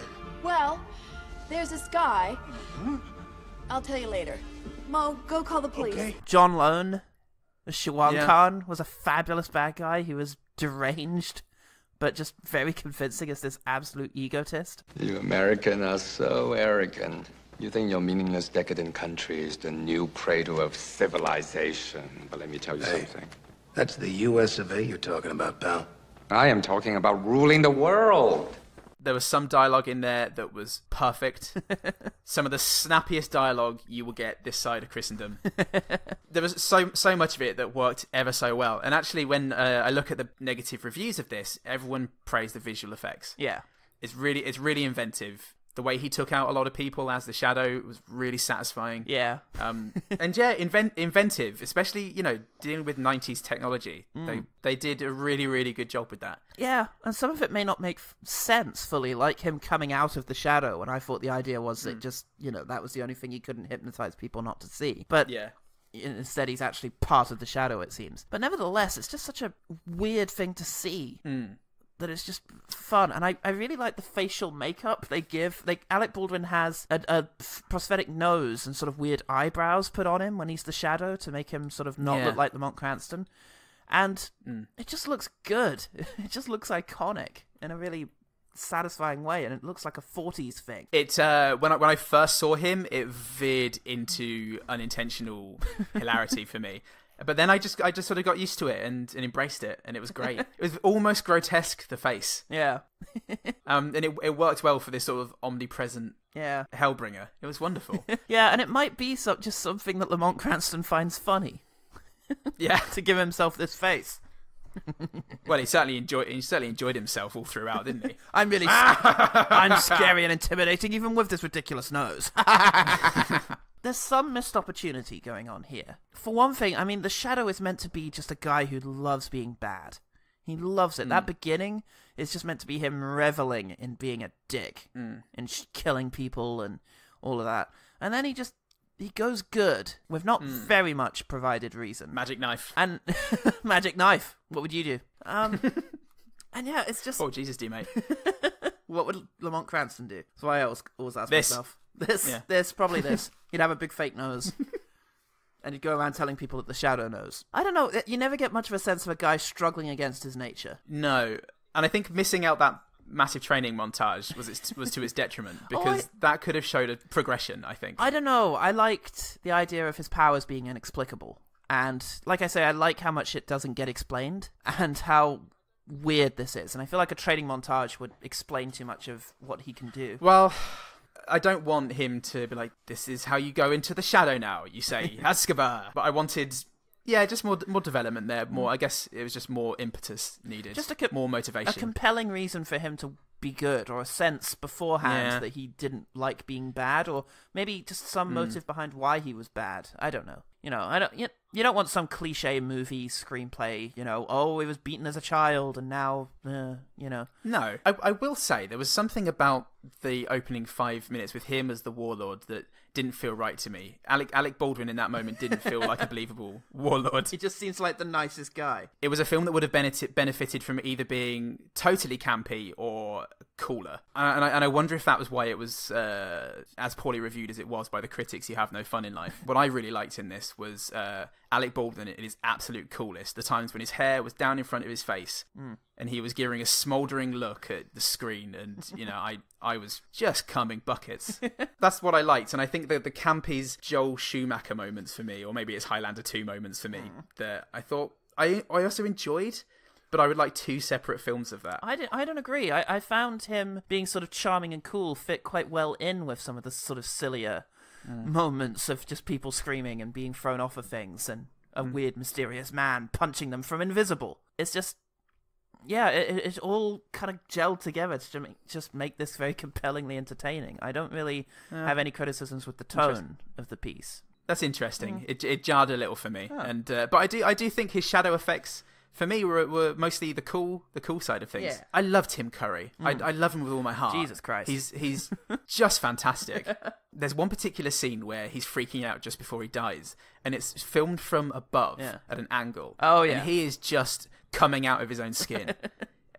Well, there's this guy. I'll tell you later. Mo, go call the police. Okay. John Lone, the Shawan Khan, was a fabulous bad guy. He was deranged, but just very convincing as this absolute egotist. You Americans are so arrogant. You think your meaningless, decadent country is the new cradle of civilization. But let me tell you something. That's the US of A you're talking about, pal. I am talking about ruling the world. There was some dialogue in there that was perfect. Some of the snappiest dialogue you will get this side of Christendom. There was so much of it that worked ever so well. And actually, when I look at the negative reviews of this, everyone praised the visual effects. Yeah, it's really inventive. the way he took out a lot of people as the Shadow was really satisfying. Yeah. And yeah, inventive, especially, you know, dealing with 90s technology. They did a really, really good job with that. Yeah, and some of it may not make sense fully, like him coming out of the Shadow, and I thought the idea was that just, you know, that was the only thing he couldn't hypnotize people not to see. But yeah. Instead, he's actually part of the Shadow, it seems. But nevertheless, it's just such a weird thing to see. That it's just fun, and I really like the facial makeup they give. Like, Alec Baldwin has a prosthetic nose and sort of weird eyebrows put on him when he's the Shadow to make him sort of not look like Lamont Cranston, and it just looks good. It just looks iconic in a really satisfying way, and it looks like a 40s thing. It when I first saw him, it veered into unintentional hilarity for me. But then I just sort of got used to it and embraced it, and it was great. It was almost grotesque, the face. Yeah. And it worked well for this sort of omnipresent Hellbringer. It was wonderful. Yeah, and it might be just something that Lamont Cranston finds funny. Yeah. To give himself this face. Well, he certainly enjoyed himself all throughout, didn't he? I'm really I'm scary and intimidating even with this ridiculous nose. There's some missed opportunity going on here. For one thing, I mean, the Shadow is meant to be just a guy who loves being bad. He loves it. That beginning is just meant to be him reveling in being a dick and killing people and all of that. And then he goes good with not very much provided reason. Magic knife. And magic knife. What would you do? And yeah, it's just... Oh, Jesus, do, mate. What would Lamont Cranston do? That's why I always ask myself. Probably this. He'd have a big fake nose. And he'd go around telling people that the Shadow knows. I don't know. You never get much of a sense of a guy struggling against his nature. No. And I think missing out that massive training montage was to its detriment, because that could have showed a progression, I think. I don't know. I liked the idea of his powers being inexplicable. And like I say, I like how much it doesn't get explained and how weird this is. And I feel like a training montage would explain too much of what he can do. Well, I don't want him to be like, this is how you go into the Shadow now. You say, Azkaban. But I wanted... Yeah, just more development there. More, I guess it was just more impetus needed. Just more motivation. A compelling reason for him to be good, or a sense beforehand that he didn't like being bad, or maybe just some motive behind why he was bad. I don't know. You know, you don't want some cliche movie screenplay, you know, oh, he was beaten as a child and now, you know. No, I will say there was something about the opening 5 minutes with him as the warlord that didn't feel right to me. Alec Baldwin in that moment didn't feel like a believable warlord. He just seems like the nicest guy. It was a film that would have benefited from either being totally campy or cooler. And I wonder if that was why it was as poorly reviewed as it was by the critics. You have no fun in life. What I really liked in this was Alec Baldwin at his absolute coolest. The times when his hair was down in front of his face and he was giving a smouldering look at the screen, and you know, I was just coming buckets. That's what I liked, and I think that the campy's Joel Schumacher moments for me, or maybe it's Highlander 2 moments for me, that I thought I also enjoyed, but I would like 2 separate films of that. I don't agree. I found him being sort of charming and cool fit quite well in with some of the sort of sillier moments of just people screaming and being thrown off of things, and a weird mysterious man punching them from invisible. It's just, yeah, it all kind of gelled together to just make this very compellingly entertaining. I don't really have any criticisms with the tone of the piece. That's interesting. It jarred a little for me, and but I do think his shadow effects for me were mostly the cool side of things. Yeah. I love Tim Curry. I love him with all my heart. Jesus Christ, he's just fantastic. There's one particular scene where he's freaking out just before he dies, and it's filmed from above at an angle. Oh yeah, and he is just coming out of his own skin.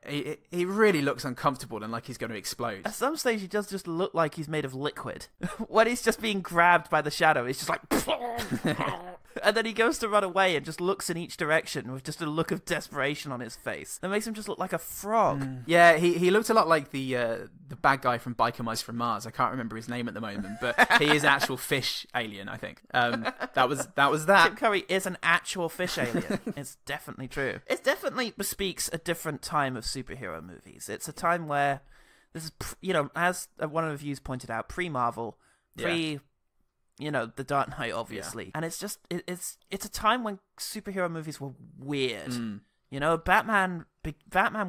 He really looks uncomfortable and like he's going to explode. At some stage, he does just look like he's made of liquid. When he's just being grabbed by the shadow, he's just like... And then he goes to run away and just looks in each direction with just a look of desperation on his face. That makes him just look like a frog. Yeah, he looked a lot like the bad guy from Biker Mice from Mars. I can't remember his name at the moment, but he is an actual fish alien, I think. That was that. Tim Curry is an actual fish alien. It's definitely true. It definitely bespeaks a different time of superhero movies. It's a time where this is, as one of you pointed out, pre-Marvel, The Dark Knight, obviously. And it's just, it's a time when superhero movies were weird. Batman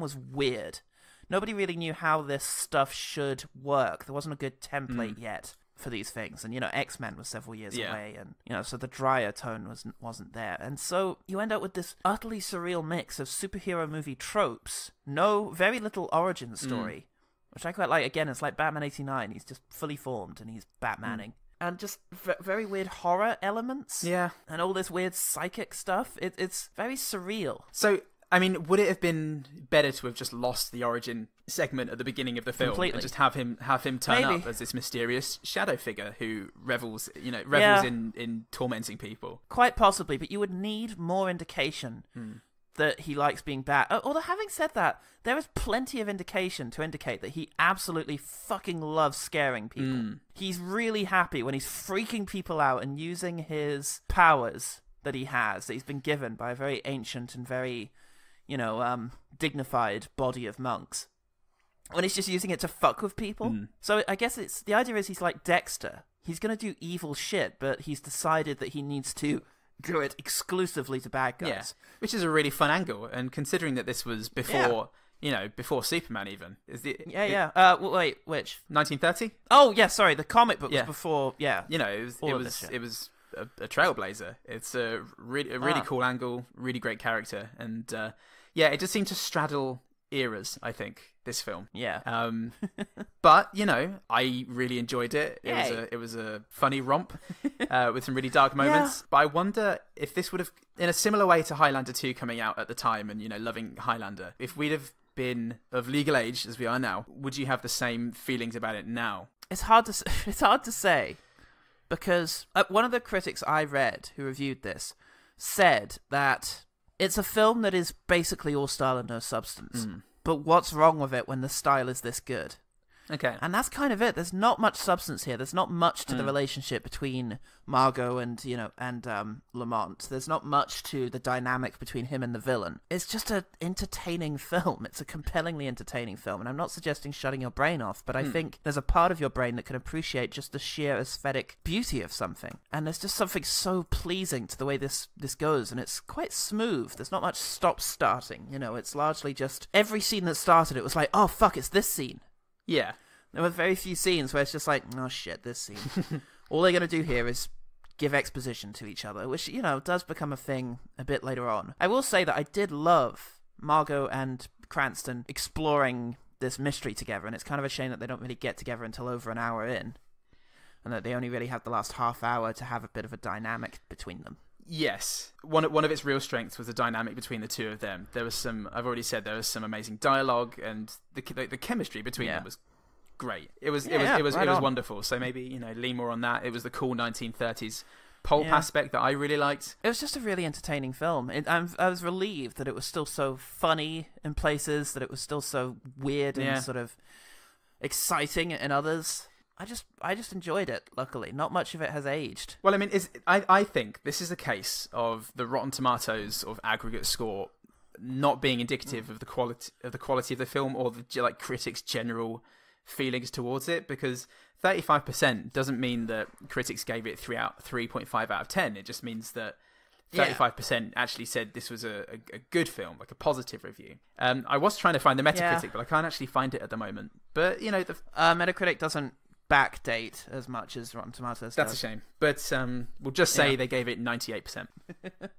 was weird. nobody really knew how this stuff should work. There wasn't a good template yet for these things. And, X-Men was several years away, and, so the drier tone wasn't there. And so you end up with this utterly surreal mix of superhero movie tropes, very little origin story, which I quite like. Again, it's like Batman 89. He's just fully formed, and he's Batmaning. And just very weird horror elements. Yeah. And all this weird psychic stuff. It's very surreal. So, I mean, would it have been better to have just lost the origin segment at the beginning of the film and just have him turn up as this mysterious shadow figure who revels in tormenting people? Quite possibly, but you would need more indication that he likes being Bat. Although, having said that, there is plenty of indication to indicate that he absolutely fucking loves scaring people. He's really happy when he's freaking people out and using his powers that he has, that he's been given by a very ancient and very dignified body of monks, when he's just using it to fuck with people. So I guess the idea is he's like Dexter. He's going to do evil shit, but he's decided that he needs to do it exclusively to bad guys. Yeah, which is a really fun angle, and considering that this was before, before Superman even. Wait, which? 1930? Oh, yeah, sorry, the comic book was before, it was a trailblazer. It's a really cool angle, really great character, and it just seemed to straddle eras, I think, this film. Yeah. But I really enjoyed it. It was a funny romp with some really dark moments. But I wonder if this would have, in a similar way to Highlander 2 coming out at the time, and loving Highlander, if we'd have been of legal age as we are now, would you have the same feelings about it now? It's hard to say. Because one of the critics I read who reviewed this said that it's a film that is basically all style and no substance. But what's wrong with it when the style is this good? Okay. And that's kind of it. There's not much substance here. There's not much to the relationship between Margot and Lamont. There's not much to the dynamic between him and the villain. It's just an entertaining film. It's a compellingly entertaining film. And I'm not suggesting shutting your brain off, but I think there's a part of your brain that can appreciate just the sheer aesthetic beauty of something. And there's just something so pleasing to the way this goes. And it's quite smooth. There's not much stop-starting. It's largely just every scene that started, it was like, oh, fuck, it's this scene. Yeah. There were very few scenes where it's just like, oh shit, this scene. All they're going to do here is give exposition to each other, which, does become a thing a bit later on. I will say that I did love Margot and Cranston exploring this mystery together, and it's kind of a shame that they don't really get together until over an hour in, and that they only really have the last half hour to have a bit of a dynamic between them. Yes. One of its real strengths was the dynamic between the two of them. There was some amazing dialogue, and the chemistry between them was great. It was wonderful. So maybe, lean more on that. It was the cool 1930s pulp aspect that I really liked. It was just a really entertaining film. I was relieved that it was still so funny in places, that it was still so weird and sort of exciting in others. I just enjoyed it, luckily. Not much of it has aged. Well, I mean, I think this is a case of the Rotten Tomatoes sort of aggregate score not being indicative of the quality of the film, or the critics' general feelings towards it, because 35% doesn't mean that critics gave it 3.5 out of 10. It just means that 35% actually said this was a good film, like a positive review. I was trying to find the Metacritic, but I can't actually find it at the moment. But, Metacritic doesn't backdate as much as Rotten Tomatoes That's does. a shame. But we'll just say they gave it 98%.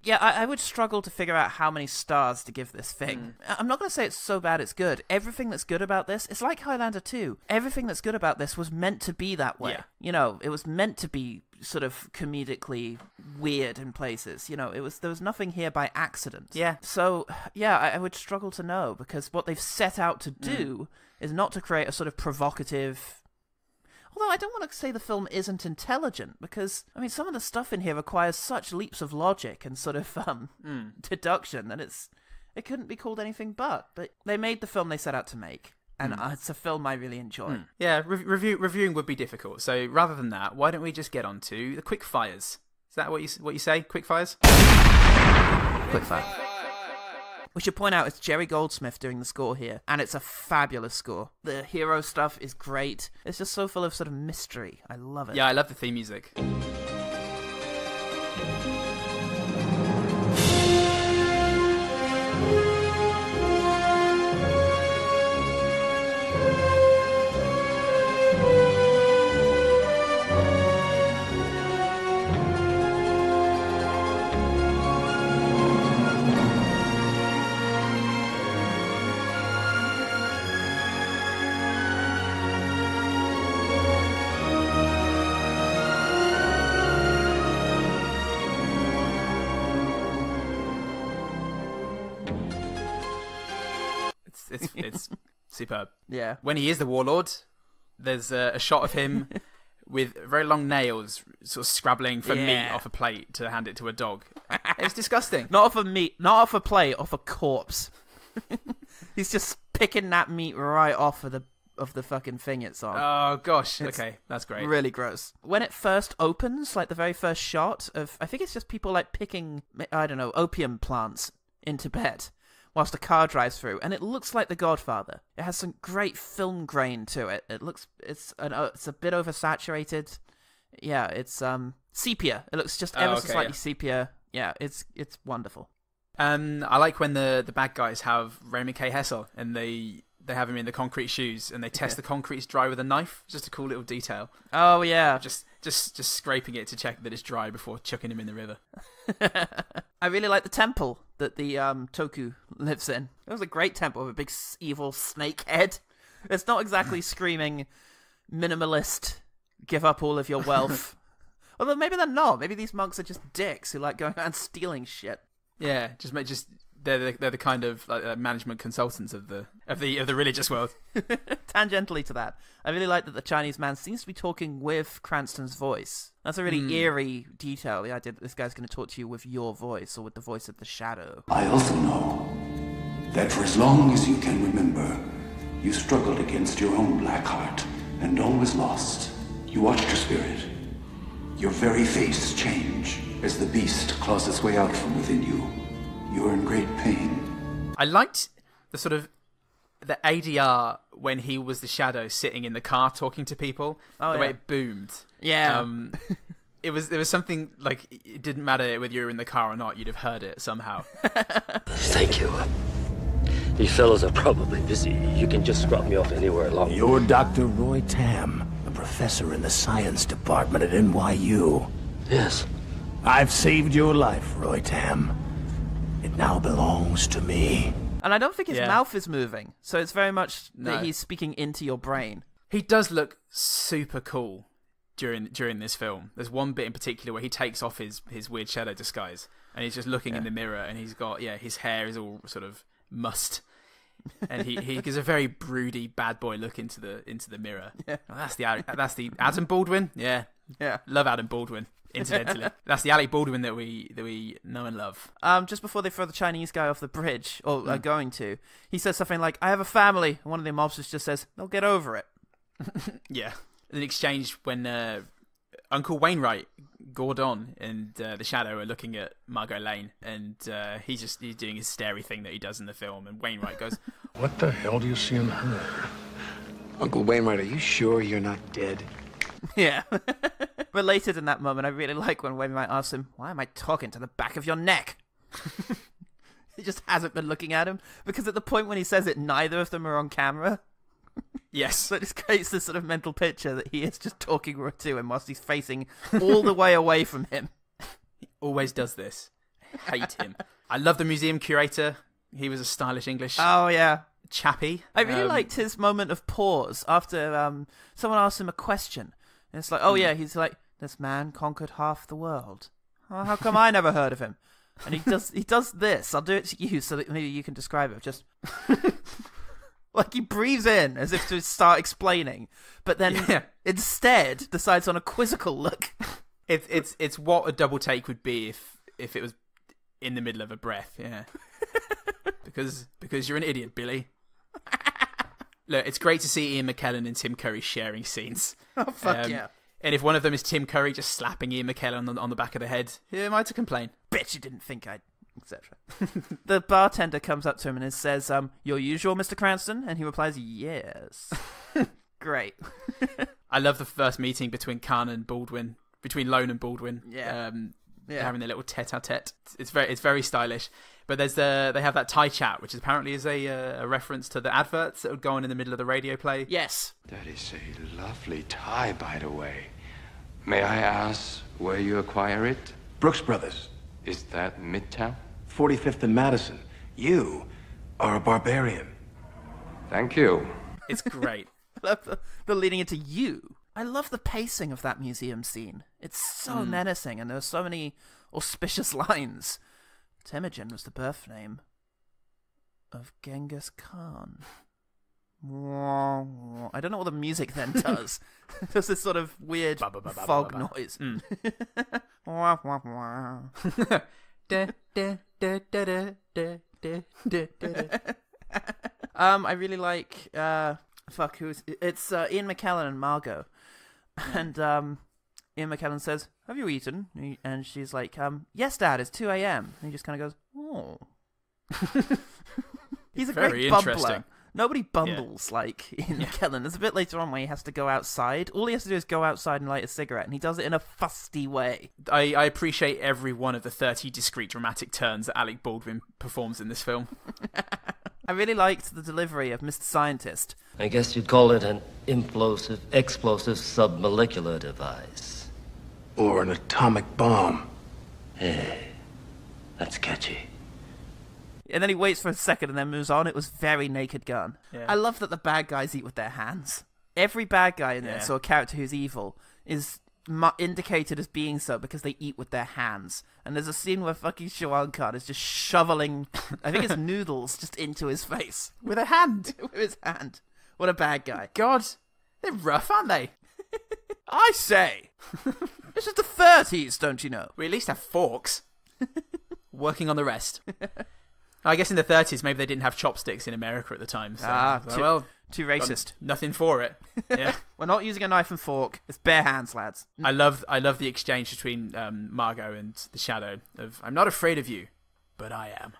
Yeah, I would struggle to figure out how many stars to give this thing. I'm not going to say it's so bad it's good. Everything that's good about this, it's like Highlander 2. Everything that's good about this was meant to be that way. Yeah. It was meant to be sort of comedically weird in places. There was nothing here by accident. Yeah. So, I would struggle to know, because what they've set out to do is not to create a sort of provocative... Although I don't want to say the film isn't intelligent, because, I mean, some of the stuff in here requires such leaps of logic and sort of deduction that it couldn't be called anything but. But they made the film they set out to make, and it's a film I really enjoy. Yeah, reviewing would be difficult. So rather than that, why don't we just get on to the quick fires? Is that what you say? Quick fires? Quick fire. We should point out it's Jerry Goldsmith doing the score here, and it's a fabulous score. The hero stuff is great. It's just so full of sort of mystery. I love it. Yeah, I love the theme music. it's superb. Yeah. When he is the warlord, there's a shot of him with very long nails, sort of scrabbling for meat off a plate to hand it to a dog. It's disgusting. Not off a meat, not off a plate, off a corpse. He's just picking that meat right off of the fucking thing it's on. Oh gosh, okay, that's great. Really gross. When it first opens, like the very first shot of, I think it's just people like picking, I don't know, opium plants in Tibet whilst a car drives through, and it looks like The Godfather. It has some great film grain to it. It's a bit oversaturated. Yeah, it's sepia. It looks just ever so slightly sepia. Yeah, it's wonderful. I like when the bad guys have Raymond K. Hessel and they have him in the concrete shoes and they test the concrete's dry with a knife. Just a cool little detail. Oh yeah, just scraping it to check that it's dry before chucking him in the river. I really like the temple that the Toku lives in. It was a great temple with a big evil snake head. It's not exactly screaming minimalist, give up all of your wealth. Although maybe they're not. Maybe these monks are just dicks who like going around stealing shit. Yeah, they're the kind of like, management consultants of the religious world. Tangentially to that, I really like that the Chinese man seems to be talking with Cranston's voice. That's a really eerie detail. The idea that this guy's going to talk to you with your voice or with the voice of the shadow. I also know that for as long as you can remember, you struggled against your own black heart and always lost. You watched your spirit, your very face change as the beast claws its way out from within you. You're in great pain. I liked the sort of the ADR when he was the shadow sitting in the car talking to people. The way it boomed. Yeah. There was something like it didn't matter whether you were in the car or not, you'd have heard it somehow. Thank you. You fellows are probably busy. You can just drop me off anywhere along. You're Dr. Roy Tam, a professor in the science department at NYU. Yes. I've saved your life, Roy Tam. It now belongs to me. And I don't think his mouth is moving, so it's very much that he's speaking into your brain. He does look super cool during this film. There's one bit in particular where he takes off his weird shadow disguise and he's just looking in the mirror and he's got his hair is all sort of mussed. And he gives a very broody bad boy look into the mirror. Yeah. Oh, that's the Adam Baldwin. Yeah. Love Adam Baldwin. Incidentally, that's the Alec Baldwin that we know and love. Just before they throw the Chinese guy off the bridge, or are going to, he says something like, "I have a family." And one of the mobsters just says, "They'll get over it." Yeah. An exchange when Uncle Wainwright, Gordon, and the Shadow are looking at Margot Lane, and he's doing his starey thing that he does in the film, and Wainwright goes, "What the hell do you see in her?" Uncle Wainwright, are you sure you're not dead? Yeah. Related in that moment, I really like when Wainwright asks him, "Why am I talking to the back of your neck?" He just hasn't been looking at him, because at the point when he says it, neither of them are on camera. Yes. So it just creates this sort of mental picture that he is just talking to him whilst he's facing all the way away from him. He always does this. I hate him. I love the museum curator. He was a stylish English chappie. I really liked his moment of pause after someone asked him a question. And it's like, oh yeah, he's like, "This man conquered half the world. Oh, how come I never heard of him?" And he does this. I'll do it to you so that maybe you can describe it. Just like he breathes in as if to start explaining, but then instead decides on a quizzical look. It's what a double take would be if it was in the middle of a breath. Yeah. Because you're an idiot, Billy. Look, it's great to see Ian Mckellan and Tim Curry sharing scenes. Oh, fuck yeah. And if one of them is Tim Curry just slapping Ian McKellen on the back of the head, who am I to complain? Bet you didn't think I'd... etc. The bartender comes up to him and says, "Your usual, Mr. Cranston?" And he replies, "Yes." Great. I love the first meeting between Lone and Baldwin. Yeah. Having their little tete-a-tete. It's very stylish. But they have that Thai chat, which apparently is a reference to the adverts that would go on in the middle of the radio play. Yes. That is a lovely tie, by the way. May I ask where you acquire it? Brooks Brothers. Is that Midtown? 45th and Madison. You are a barbarian. Thank you. It's great. I love the leading into you. I love the pacing of that museum scene. It's so menacing, and there are so many auspicious lines. Temujin was the birth name. of Genghis Khan. I don't know what the music then does. There's this sort of weird fog noise. I really like it's Ian Mckellan and Margot, and Ian Mckellan says, "Have you eaten?" And she's like, "Yes, Dad. It's 2 a.m." And he just kind of goes, "Oh." He's a great bumbler. Nobody bumbles like Ian McKellen. There's a bit later on where he has to go outside. All he has to do is go outside and light a cigarette, and he does it in a fusty way. I appreciate every one of the 30 discrete dramatic turns that Alec Baldwin performs in this film. I really liked the delivery of Mr. Scientist. I guess you'd call it an explosive submolecular device. Or an atomic bomb. Hey, that's catchy. And then he waits for a second and then moves on. It was very Naked Gun. Yeah. I love that the bad guys eat with their hands. Every bad guy in this, or a character who's evil, is indicated as being so because they eat with their hands. And there's a scene where fucking Shawwan Khan is just shoveling, I think it's noodles, just into his face. With a hand? With his hand. What a bad guy. God, they're rough, aren't they? I say! This is the 30s, don't you know? We at least have forks. Working on the rest. I guess in the 30s, maybe they didn't have chopsticks in America at the time. So, too racist. Nothing for it. Yeah, we're not using a knife and fork. It's bare hands, lads. I love the exchange between Margot and the Shadow of "I'm not afraid of you, but I am."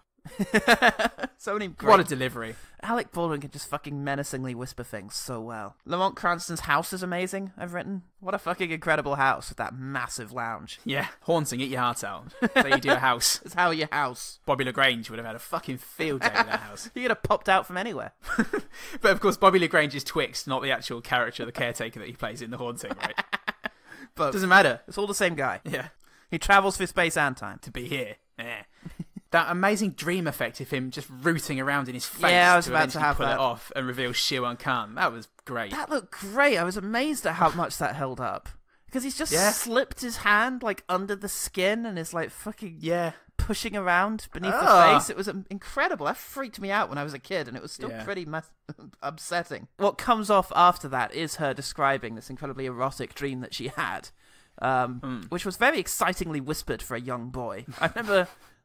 So many great... What a delivery. Alec Baldwin can just fucking menacingly whisper things so well. Lamont Cranston's house is amazing, I've written. What a fucking incredible house with that massive lounge. Yeah, haunting, eat your heart out. That's how you do a house. It's how your house. Bobby LaGrange would have had a fucking field day with that house. He could have popped out from anywhere. But of course, Bobby LaGrange is Twix, not the actual character, the caretaker that he plays in The Haunting, right? But doesn't matter. It's all the same guy. Yeah. He travels through space and time. To be here. Yeah. That amazing dream effect of him just rooting around in his face I was to about to have pull that. it off and reveal Shawwan Khan. That was great. That looked great. I was amazed at how much that held up. Because he's just slipped his hand like under the skin and is like fucking pushing around beneath the face. It was incredible. That freaked me out when I was a kid, and it was still pretty upsetting. What comes off after that is her describing this incredibly erotic dream that she had, which was very excitingly whispered for a young boy.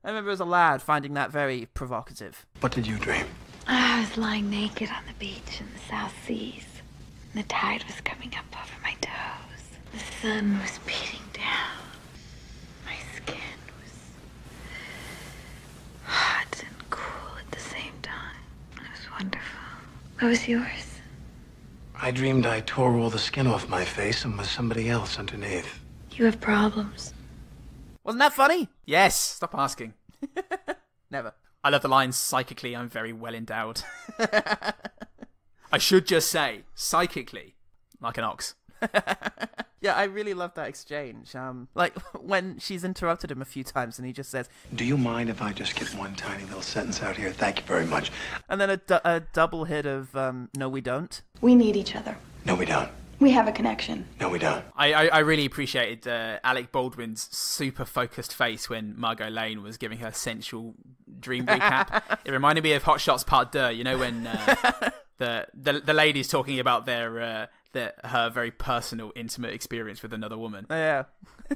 I remember as a lad finding that very provocative. What did you dream? I was lying naked on the beach in the South Seas, and the tide was coming up over my toes. The sun was beating down. My skin was hot and cool at the same time. It was wonderful. What was yours? I dreamed I tore all the skin off my face and was somebody else underneath. You have problems. Wasn't that funny? Yes. Stop asking. Never. I love the line, "Psychically, I'm very well endowed." I should just say, psychically, like an ox. Yeah, I really love that exchange. Like when she's interrupted him a few times and he just says, "Do you mind if I just get one tiny little sentence out here? Thank you very much." And then a double hit of, "No, we don't." We need each other. No, we don't. We have a connection. No, we don't. I really appreciated Alec Baldwin's super focused face when Margot Lane was giving her sensual dream recap. It reminded me of Hot Shots Part 2, you know, when the lady's talking about her very personal, intimate experience with another woman. Yeah.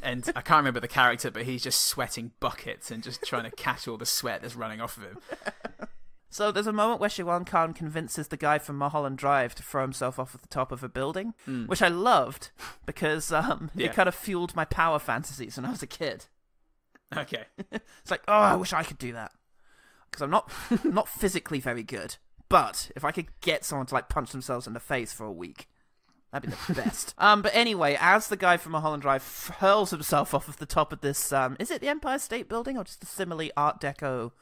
And I can't remember the character, but he's just sweating buckets and just trying to catch all the sweat that's running off of him. So there's a moment where Shawwan Khan convinces the guy from Mulholland Drive to throw himself off at the top of a building, which I loved because it kind of fueled my power fantasies when I was a kid. Okay. It's like, oh, I wish I could do that. Because I'm not physically very good. But if I could get someone to like punch themselves in the face for a week, that'd be the best. But anyway, as the guy from Mulholland Drive hurls himself off of the top of this, is it the Empire State Building or just a similarly Art Deco?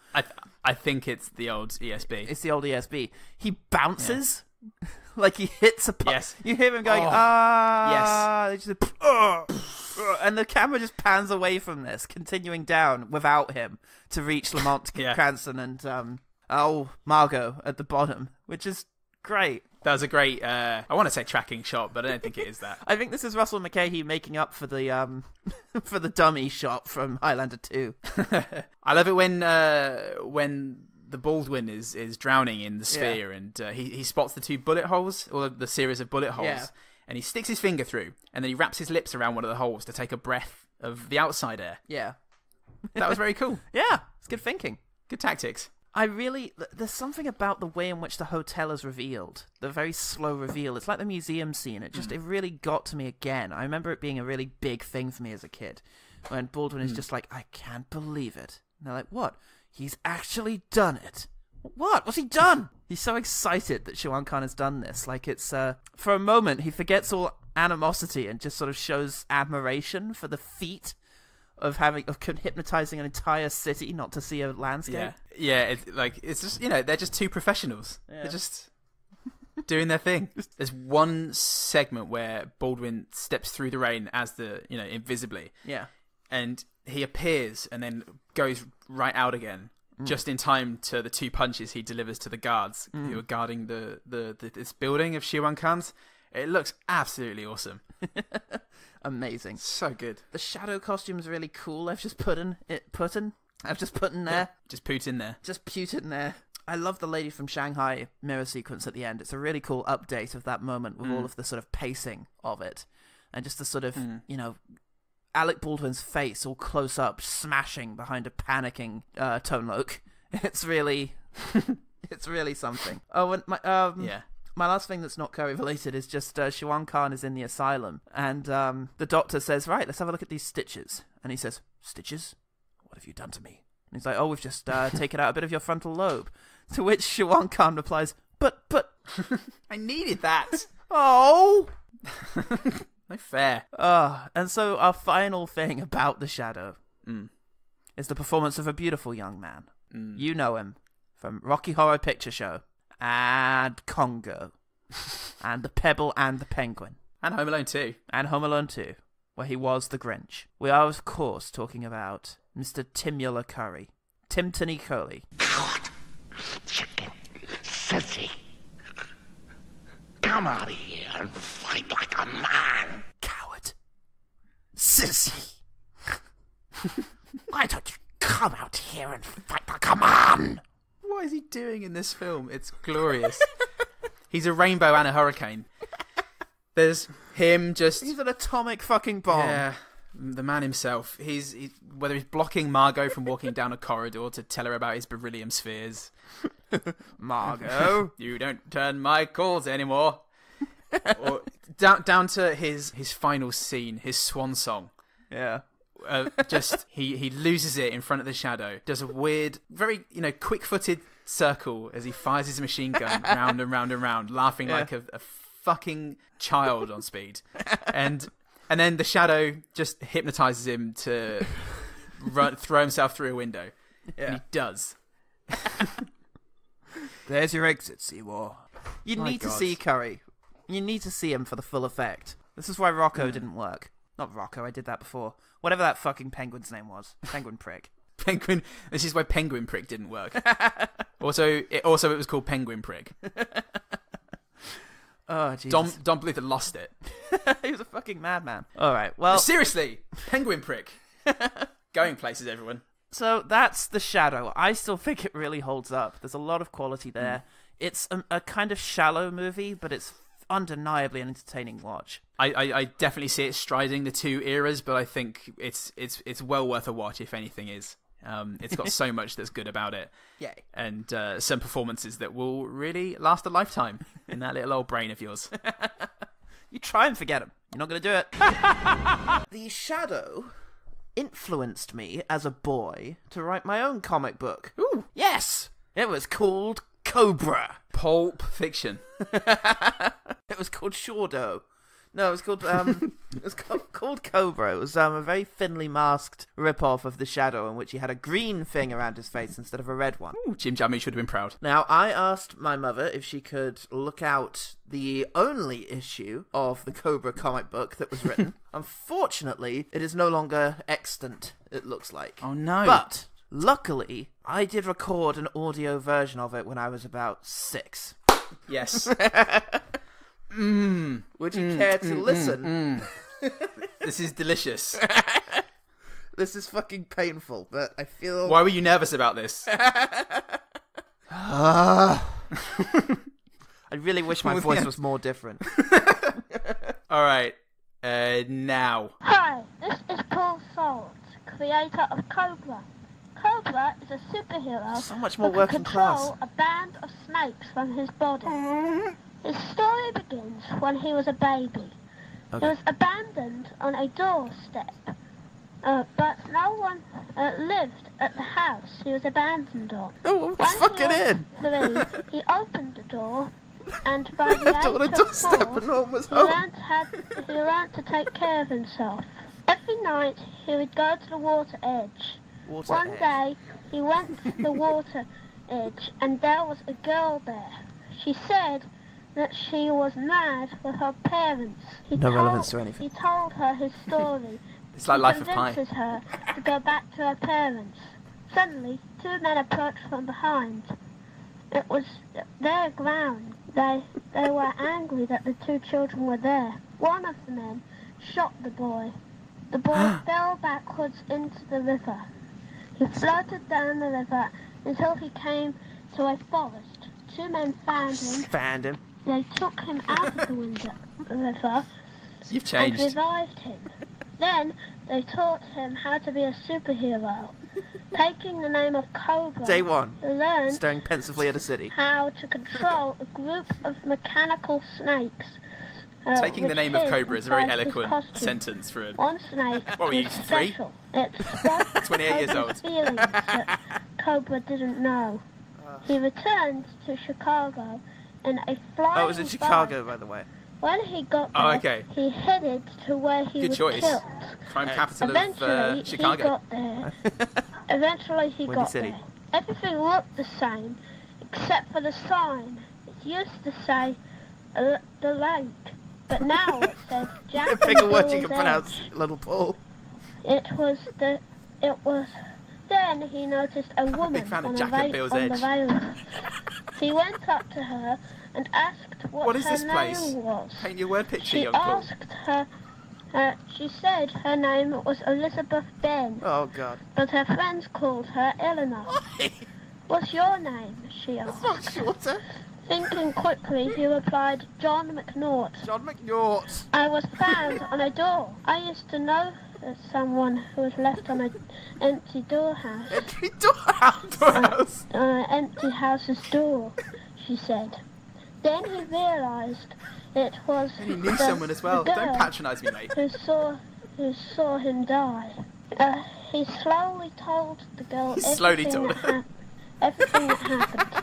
I think it's the old ESB. It's the old ESB. He bounces like he hits a Yes. You hear him going, Yes. And the camera just pans away from this, continuing down without him to reach Lamont Cranston and Margot at the bottom, which is great. That was a great, I want to say tracking shot, but I don't think it is that. I think this is Russell McKay making up for the for the dummy shot from Highlander 2. I love it when the Baldwin is drowning in the sphere, and he spots the 2 bullet holes, or the series of bullet holes, and he sticks his finger through, and then he wraps his lips around one of the holes to take a breath of the outside air. Yeah. That was very cool. Yeah, it's good thinking. Good tactics. There's something about the way in which the hotel is revealed. The very slow reveal. It's like the museum scene. It really got to me again. I remember it being a really big thing for me as a kid. When Baldwin is just like, I can't believe it. And they're like, what? He's actually done it. What? What's he done? He's so excited that Shawan Khan has done this. Like, it's, for a moment, he forgets all animosity and just sort of shows admiration for the feat of hypnotizing an entire city not to see a landscape. Yeah, it's just, they're just 2 professionals. Yeah. They're just doing their thing. There's one segment where Baldwin steps through the rain as invisibly. Yeah. And he appears and then goes right out again, just in time to the 2 punches he delivers to the guards who are guarding this building of Shawan Khan's. It looks absolutely awesome. Amazing. So good. The shadow costume's really cool. I've just put in there. Just put in there. I love the lady from Shanghai mirror sequence at the end. It's a really cool update of that moment with all of the sort of pacing of it. And just the sort of, Alec Baldwin's face all close up, smashing behind a panicking Tone Loc. It's really something. Oh, and my last thing that's not Curry related is just Shawan Khan is in the asylum, and the doctor says, right, let's have a look at these stitches. And he says, stitches? What have you done to me? And he's like, oh, we've just taken out a bit of your frontal lobe. To which Shawan Khan replies, but... I needed that. Oh! No fair. And so our final thing about the Shadow is the performance of a beautiful young man. You know him from Rocky Horror Picture Show and Congo and The Pebble and the Penguin. And Home Alone 2. And Home Alone 2, where he was the Grinch. We are, of course, talking about Mr. Timula Curry. Timothy Curry. Coward! Chicken! Sissy! Come out of here and fight like a man! Coward! Sissy! Why don't you come out here and fight like a man? What is he doing in this film? It's glorious. He's a rainbow and a hurricane. There's him just... He's an atomic fucking bomb. Yeah, the man himself. Whether he's blocking Margot from walking down a corridor to tell her about his beryllium spheres. Margot, you don't turn my calls anymore. Or down to his final scene, his swan song. Yeah. He loses it in front of the Shadow, does a weird, very quick-footed circle as he fires his machine gun round and round and round, laughing like a fucking child on speed, and then the Shadow just hypnotizes him to throw himself through a window, and he does. There's your exit, Seymour. You need to see Curry. You need to see him for the full effect. This is why Rocco didn't work. Not Rocco, I did that before. Whatever that fucking penguin's name was. Penguin Prick. Penguin. This is why Penguin Prick didn't work. It was called Penguin Prick. Oh, Jesus. Don Bluth had lost it. He was a fucking madman. Alright, well... Seriously! Penguin Prick. Going places, everyone. So that's The Shadow. I still think it really holds up. There's a lot of quality there. It's a kind of shallow movie, but it's undeniably an entertaining watch. I definitely see it striding the 2 eras, but I think it's well worth a watch if anything is. It's got so much that's good about it. Yay. And some performances that will really last a lifetime in that little old brain of yours. You try and forget them. You're not going to do it. The Shadow influenced me as a boy to write my own comic book. Ooh. Yes. It was called Cobra. Pulp Fiction. It was called Shordo. No, it was called called Cobra. It was a very thinly masked rip-off of The Shadow in which he had a green thing around his face instead of a red one. Ooh, Jim Jammy should have been proud. Now, I asked my mother if she could look out the only issue of the Cobra comic book that was written. Unfortunately, it is no longer extant, it looks like. Oh, no. But luckily, I did record an audio version of it when I was about 6. Yes. Would you care to listen? This is delicious. This is fucking painful, but I feel... Why were you nervous about this? I really wish my voice was more different. All right, now. Hi, this is Paul Salt, creator of Cobra. Cobra is a superhero so much more who working can control class. a band of snakes from his body. His story begins when he was a baby. Okay. He was abandoned on a doorstep, but no one lived at the house he was abandoned on. Oh, fuck it in! 3, he opened the door, and by the On a age of doorstep 4, and no one was he home. learned to take care of himself. Every night, he would go to the water edge. One day, he went to the water edge, and there was a girl there. She said that she was mad with her parents. No relevance to anything. He told her his story. It's like Life of Pi. He convinces her to go back to her parents. Suddenly, 2 men approached from behind. It was their ground. They were angry that the 2 children were there. One of the men shot the boy. The boy fell backwards into the river. He floated down the river until he came to a forest. 2 men found him. They took him out of the river. You've changed. And revived him. Then they taught him how to be a superhero. Taking the name of Cobra, Day 1. he learned Staring pensively at a city. how to control a group of mechanical snakes. Taking the name of Cobra is a very eloquent sentence for him. One snake What were you, was 3? special. It spoke 28 years Cobra's old. feelings that Cobra didn't know. He returned to Chicago in a flying Oh, it was in Chicago, by the way. When he got there, okay. he headed to where he Good was choice. killed. Crime capital Eventually, of Chicago. he got there. Eventually, he Windy got City. there. Everything looked the same, except for the sign. It used to say the lake, but now it says Jack Pick a word you Bill's can pronounce, Edge. little Paul. It was. Then he noticed a woman fan of on, Jack and Bill's the Edge. railing. He went up to her and asked what is her this name place? was. Paint your word picture, She young Paul. asked her. She said her name was Elizabeth Ben, Oh, God. but her friends called her Eleanor. What's your name? She asked. Not shorter. Thinking quickly, he replied, John McNaught. John McNaught. I was found on a door. I used to know someone who was left on an empty doorhouse. Empty doorhouse? On an empty house's door, she said. Then he realised it was And he knew someone as well. the Don't girl patronise me, mate. who saw him die. He slowly told the girl everything that happened.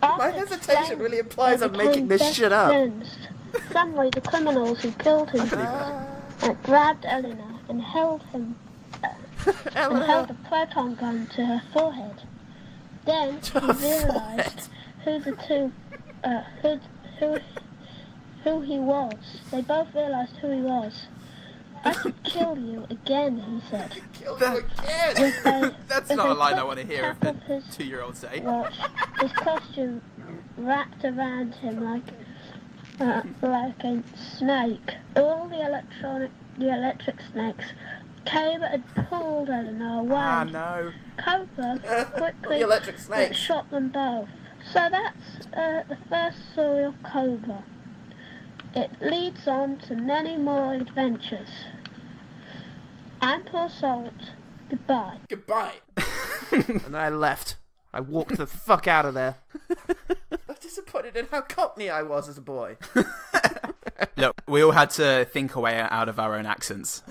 My hesitation really implies I'm making this shit up. Suddenly, the criminals who killed him grabbed Eleanor and held him and held a proton gun to her forehead. Then he realised who the 2 who he was. They both realised who he was. I could kill you again, he said. Kill you again? That's not a line I want to hear of a 2-year-old say. Watch, his costume wrapped around him like a snake. All the electric snakes came and pulled Eleanor away. Ah, no. Cobra quickly The electric snakes. shot them both. So that's the first story of Cobra. It leads on to many more adventures. I'm Paul Salt. Goodbye. Goodbye. And I left. I walked the fuck out of there. I'm disappointed in how cockney I was as a boy. Look, we all had to think a way out of our own accents.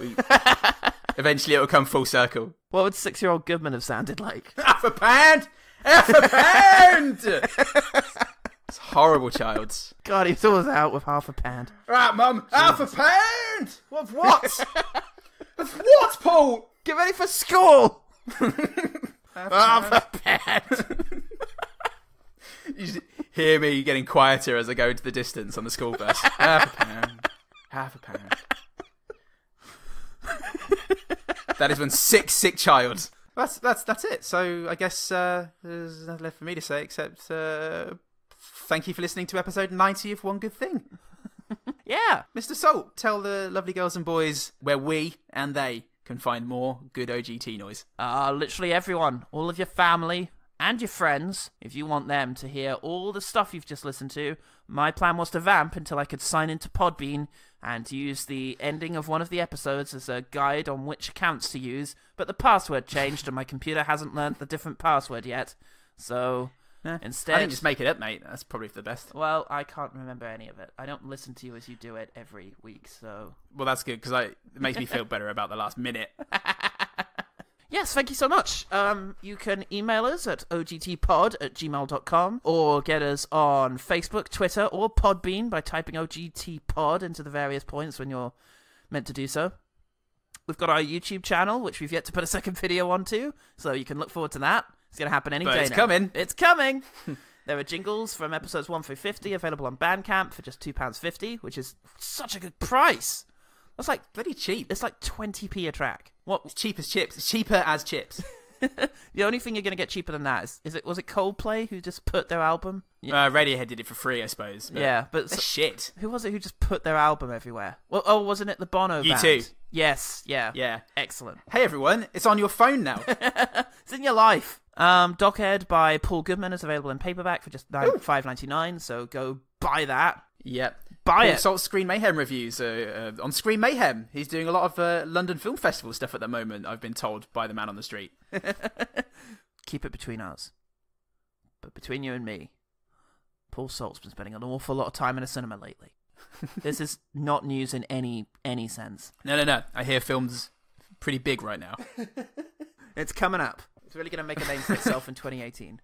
Eventually it will come full circle. What would 6-year-old Goodman have sounded like? Half a pound! Half a pound! It's horrible, childs. God, he's always out with half a pound. Right, Mum, half a pound! Of what? Of what, Paul? Get ready for school! Half a pound. You should hear me getting quieter as I go into the distance on the school bus. Half a pound. Half a pound. That is one sick child. That's it. So I guess there's nothing left for me to say except thank you for listening to episode 90 of One Good Thing. Yeah. Mr. Salt, tell the lovely girls and boys where we and they can find more good OGT noise. Literally everyone. All of your family and your friends, if you want them to hear all the stuff you've just listened to. My plan was to vamp until I could sign into Podbean and to use the ending of one of the episodes as a guide on which accounts to use, but the password changed and my computer hasn't learnt the different password yet. So instead... I think just make it up, mate. That's probably the best. Well, I can't remember any of it. I don't listen to you as you do it every week, so... Well, that's good, because it makes me feel better about the last minute. Yes, thank you so much. You can email us at ogtpod@gmail.com or get us on Facebook, Twitter, or Podbean by typing ogtpod into the various points when you're meant to do so. We've got our YouTube channel, which we've yet to put a second video onto, so you can look forward to that. It's going to happen any day now. It's coming. It's coming! There are jingles from episodes 1 through 50 available on Bandcamp for just £2.50, which is such a good price. That's like bloody cheap. It's like 20p a track. What? It's cheap as chips. It's cheaper as chips. The only thing you're going to get cheaper than that was it Coldplay who just put their album? Radiohead did it for free, I suppose. But yeah, but that's shit. Who was it who just put their album everywhere? Well, wasn't it the Bono band? U2. Yes, yeah. Yeah. Excellent. Hey everyone, it's on your phone now. It's in your life. Dockhead by Paul Goodman is available in paperback for just $5.99, so go buy that. Yep. Buy Paul it. Salt's Screen Mayhem reviews on Screen Mayhem. He's doing a lot of London Film Festival stuff at the moment, I've been told by the man on the street. Keep it between us. But between you and me, Paul Salt's been spending an awful lot of time in a cinema lately. This is not news in any sense. No. I hear film's pretty big right now. It's coming up. It's really going to make a name for itself in 2018.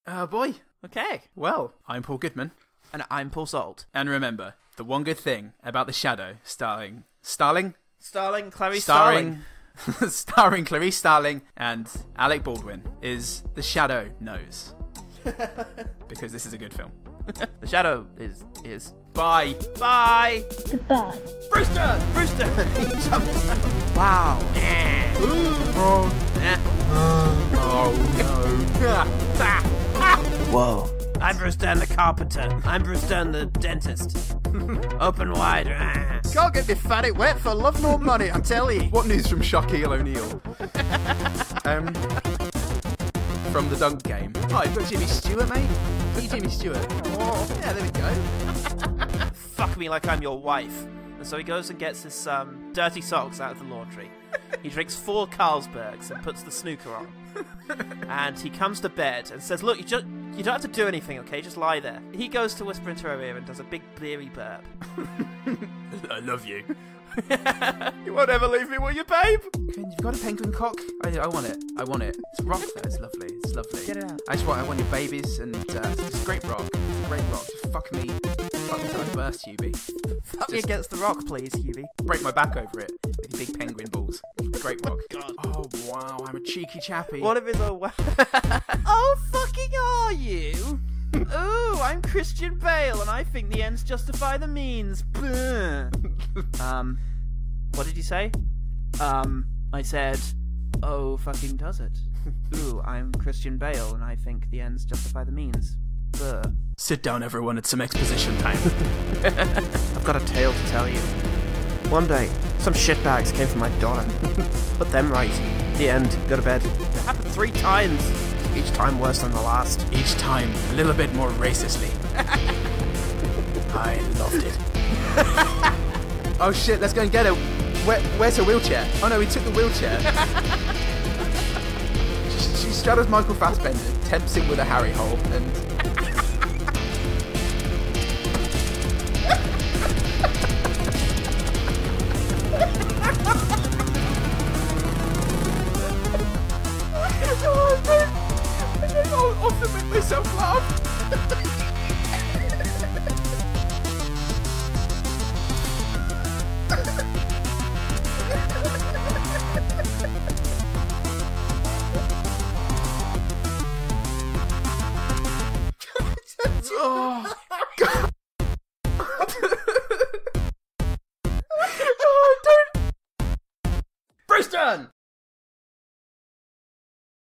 Oh boy. Okay. Well, I'm Paul Goodman. And I'm Paul Salt. And remember, the one good thing about The Shadow, starring Clarice Starling, Clarice Starling and Alec Baldwin, is The Shadow knows. Because this is a good film. The Shadow is. Bye. Bye. Goodbye. Brewster. Wow. Whoa. I'm Bruce Dern the carpenter. I'm Bruce Dern the dentist. Open wide. Can't get me fatty wet for love nor money, I tell you. What news from Shaquille O'Neal? From the dunk game. Oh, you've got Jimmy Stewart, mate? Got you Jimmy Stewart. Oh, yeah, there we go. Fuck me like I'm your wife. And so he goes and gets his dirty socks out of the laundry. He drinks 4 Carlsbergs and puts the snooker on. And he comes to bed and says, look, you don't have to do anything, okay? Just lie there. He goes to whisper into her ear and does a big bleary burp. I love you. You won't ever leave me, will you, babe? You've got a penguin cock? I want it. It's rock though. It's lovely. Get it out. I want your babies and it's a great rock. Just fuck me till I burst, Hubie. Fuck me against the rock, please, Hubie. Break my back over it with your big penguin balls. Great rock. God. Oh wow, I'm a cheeky chappy. What if it's Oh, fucking are you? Ooh, I'm Christian Bale, and I think the ends justify the means. What did you say? I said, oh, fucking does it? Ooh, I'm Christian Bale, and I think the ends justify the means. Sit down, everyone. It's some exposition time. I've got a tale to tell you. One day, some shitbags came for my daughter. Put them right. The end. Go to bed. It happened 3 times. Each time worse than the last. Each time a little bit more racistly. I loved it. Oh shit, let's go and get her. Where's her wheelchair? Oh no, he took the wheelchair. She straddles Michael Fassbender, tempts him with a Harry hole, and... I often make myself laugh. Oh.